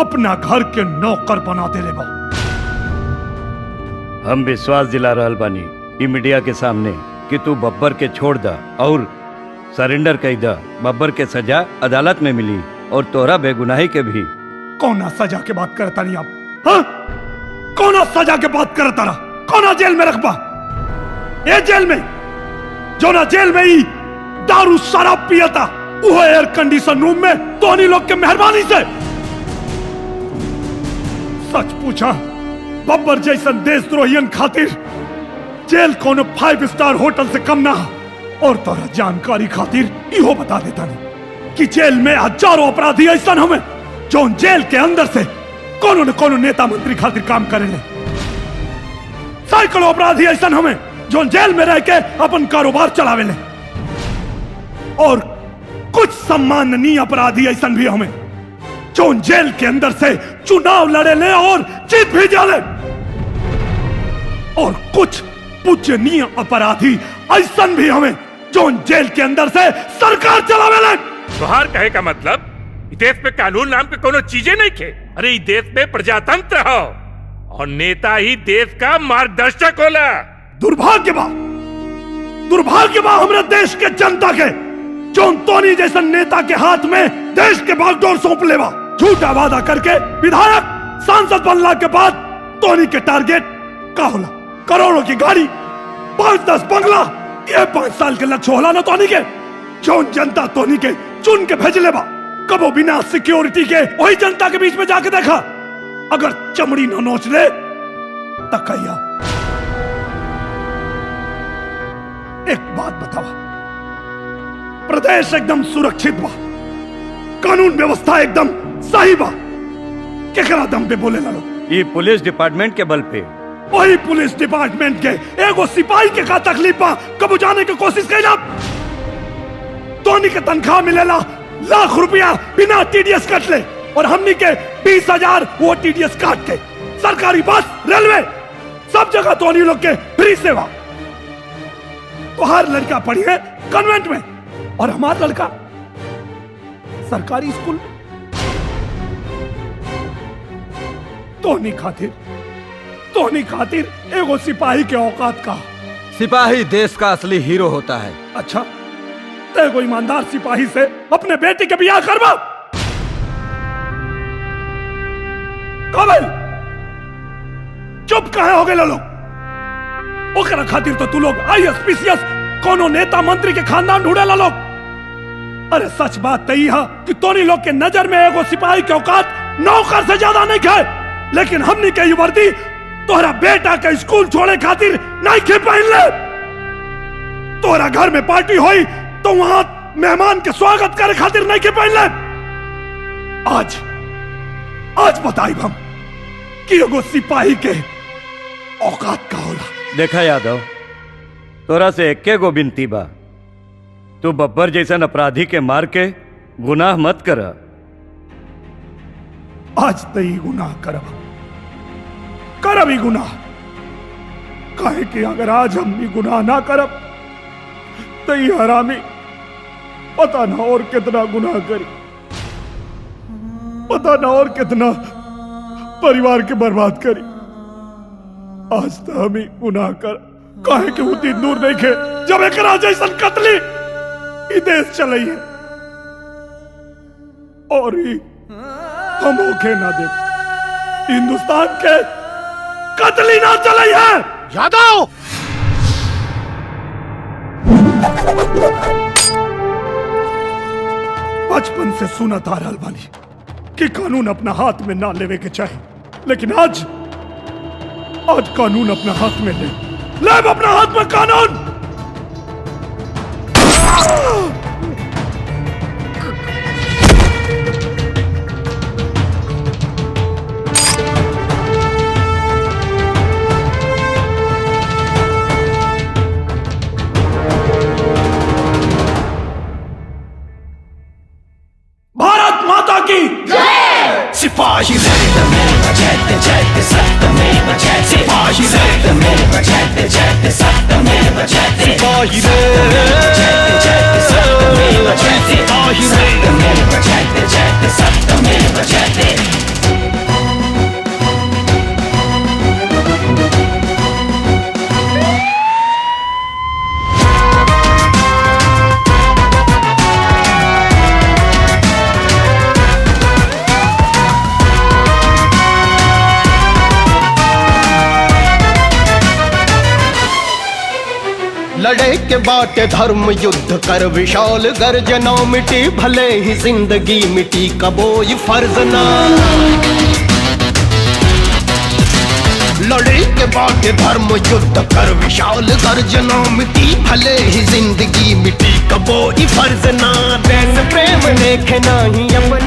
अपना घर के नौकर बना दे बा। हम विश्वास दिला रहल बानी ई मीडिया के सामने कि तू बब्बर के छोड़ दा और सरेंडर कर दा। बब्बर के सजा अदालत में मिली और तोरा बेगुनाही के भी। कौना सजा के बात करता नहीं आप? हाँ? कौना सजा के बात करता रहा? कौना जेल में रखबा? ये जेल में जो ना जेल में ही दारू शराब पियता वो एयर कंडीशन रूम में तोनी लोग के मेहरबानी से। सच पूछा बब्बर जैसन देशद्रोहियन खातिर जेल कोनो 5 स्टार होटल से कम ना। और तोरा जानकारी खातिर इहो बता देता नहीं कि जेल में हजारों अपराधी ऐसा हमें जो जेल के अंदर से कोनो न कोनो नेता मंत्री खातिर काम करेंगे। सैकड़ों अपराधी ऐसा हमें जो जेल में रह के अपन कारोबार चलावेले। और कुछ सम्माननीय अपराधी ऐसा भी हमें जो जेल के अंदर से चुनाव लड़े ले और जीत भी जाले। और कुछ पूजनीय अपराधी ऐसा भी हमें जो जेल के अंदर से सरकार चलावेले। तुहार कहे का मतलब इस देश में कानून नाम के कोनो चीजें नहीं खे। अरे इस देश में प्रजातंत्र हो और नेता ही देश का मार्गदर्शक होला। दुर्भाग्य बा हमारे देश के जनता के जो तोनी जैसे नेता के हाथ में देश के बागडोर सौंप लेवा। झूठा वादा करके विधायक सांसद बनला के बाद तोनी के टारगेट का होला? करोड़ों की गाड़ी, 5-10 बंगला, ये 5 साल के लक्ष्य होला ना तोनी के। जौन जनता तोनी के चुन के भेजले बा, कबो बिना सिक्योरिटी के वही जनता के बीच में जाके देखा। अगर चमड़ी न नोच ले तकैया। एक बात बतावा, प्रदेश एकदम सुरक्षित बा, कानून व्यवस्था एकदम सही बा, केकरा दम पे बोले लो? ये पुलिस डिपार्टमेंट के बल पे। वही पुलिस डिपार्टमेंट के एगो सिपाही के का तकलीफ बा, कबो जाने की कोशिश कैला? तोनी के तनख्वाह मिलेला लाख रुपया बिना टीडीएस कट ले, और हमनी के 20,000 वो टीडीएस काट के। सरकारी बस, रेलवे, सब जगह तोनी लोग के फ्री सेवा। तो हर लड़का पढ़ी है कन्वेंट में, और हमारा लड़का सरकारी स्कूल। तोनी खातिर एगो सिपाही के औकात का। सिपाही देश का असली हीरो होता है। अच्छा, तो ईमानदार सिपाही से अपने बेटी के बियाह करवा। काबिल चुप कहे हो गए लोग? ओकरा खातिर तो तू लोग आईएएस पीसीएस कोनो नेता मंत्री के खानदान ढूंढे ला लोग। अरे सच बात तई है कि तोनी लोग के नजर में एगो सिपाही के औकात नौकर से ज्यादा नहीं खाए, लेकिन हमनी के वर्दी तोहरा बेटा के स्कूल छोड़े खातिर नहीं खे पहन ले। तोहरा घर में पार्टी हुई तो वहां मेहमान के स्वागत करे खातिर नहीं के पहन ले। आज बताई हम कि एगो सिपाही के औकात का होला। देखा यादव, तोरा से एके गो बिनती बा, तू बब्बर जैसन अपराधी के मार के गुनाह मत कर। आज तई गुनाह करब ही गुनाह, काहे कि अगर आज हम भी गुनाह ना करब तो ये हरामी पता ना और कितना गुनाह करी, पता ना और कितना परिवार के बर्बाद करी। आज तो हम ही गुनाह कर, काहे कि उतनी दूर नहीं खे जब एक जैसन कतली ई देश चलई है, और ही हम ओके ना दे हिंदुस्तान के कतली ना चलई है। यादव, बचपन से सुना था रहल बानी कि कानून अपना हाथ में ना लेवे के चाहे, लेकिन आज कानून अपना हाथ में ले अपना हाथ में कानून। भारत माता की जय। सिपाही सत्यमेव जयते जयते सत्यमेव जयते सिपाही सत्यमेव जयते जयते सत्यमेव जयते सिपाही जयते जयते सत्यमेव जयते सत्यमेव जयते जयते सत्यमेव जयते। लड़े के बाटे धर्म युद्ध कर विशाल गर्जना, मिटी भले ही जिंदगी मिटी कबोई फर्ज ना। लड़े के बाटे धर्म युद्ध कर विशाल गर्जना, मिटी भले ही जिंदगी मिटी कबोई फर्ज ना। देश प्रेम देखे नहीं अपने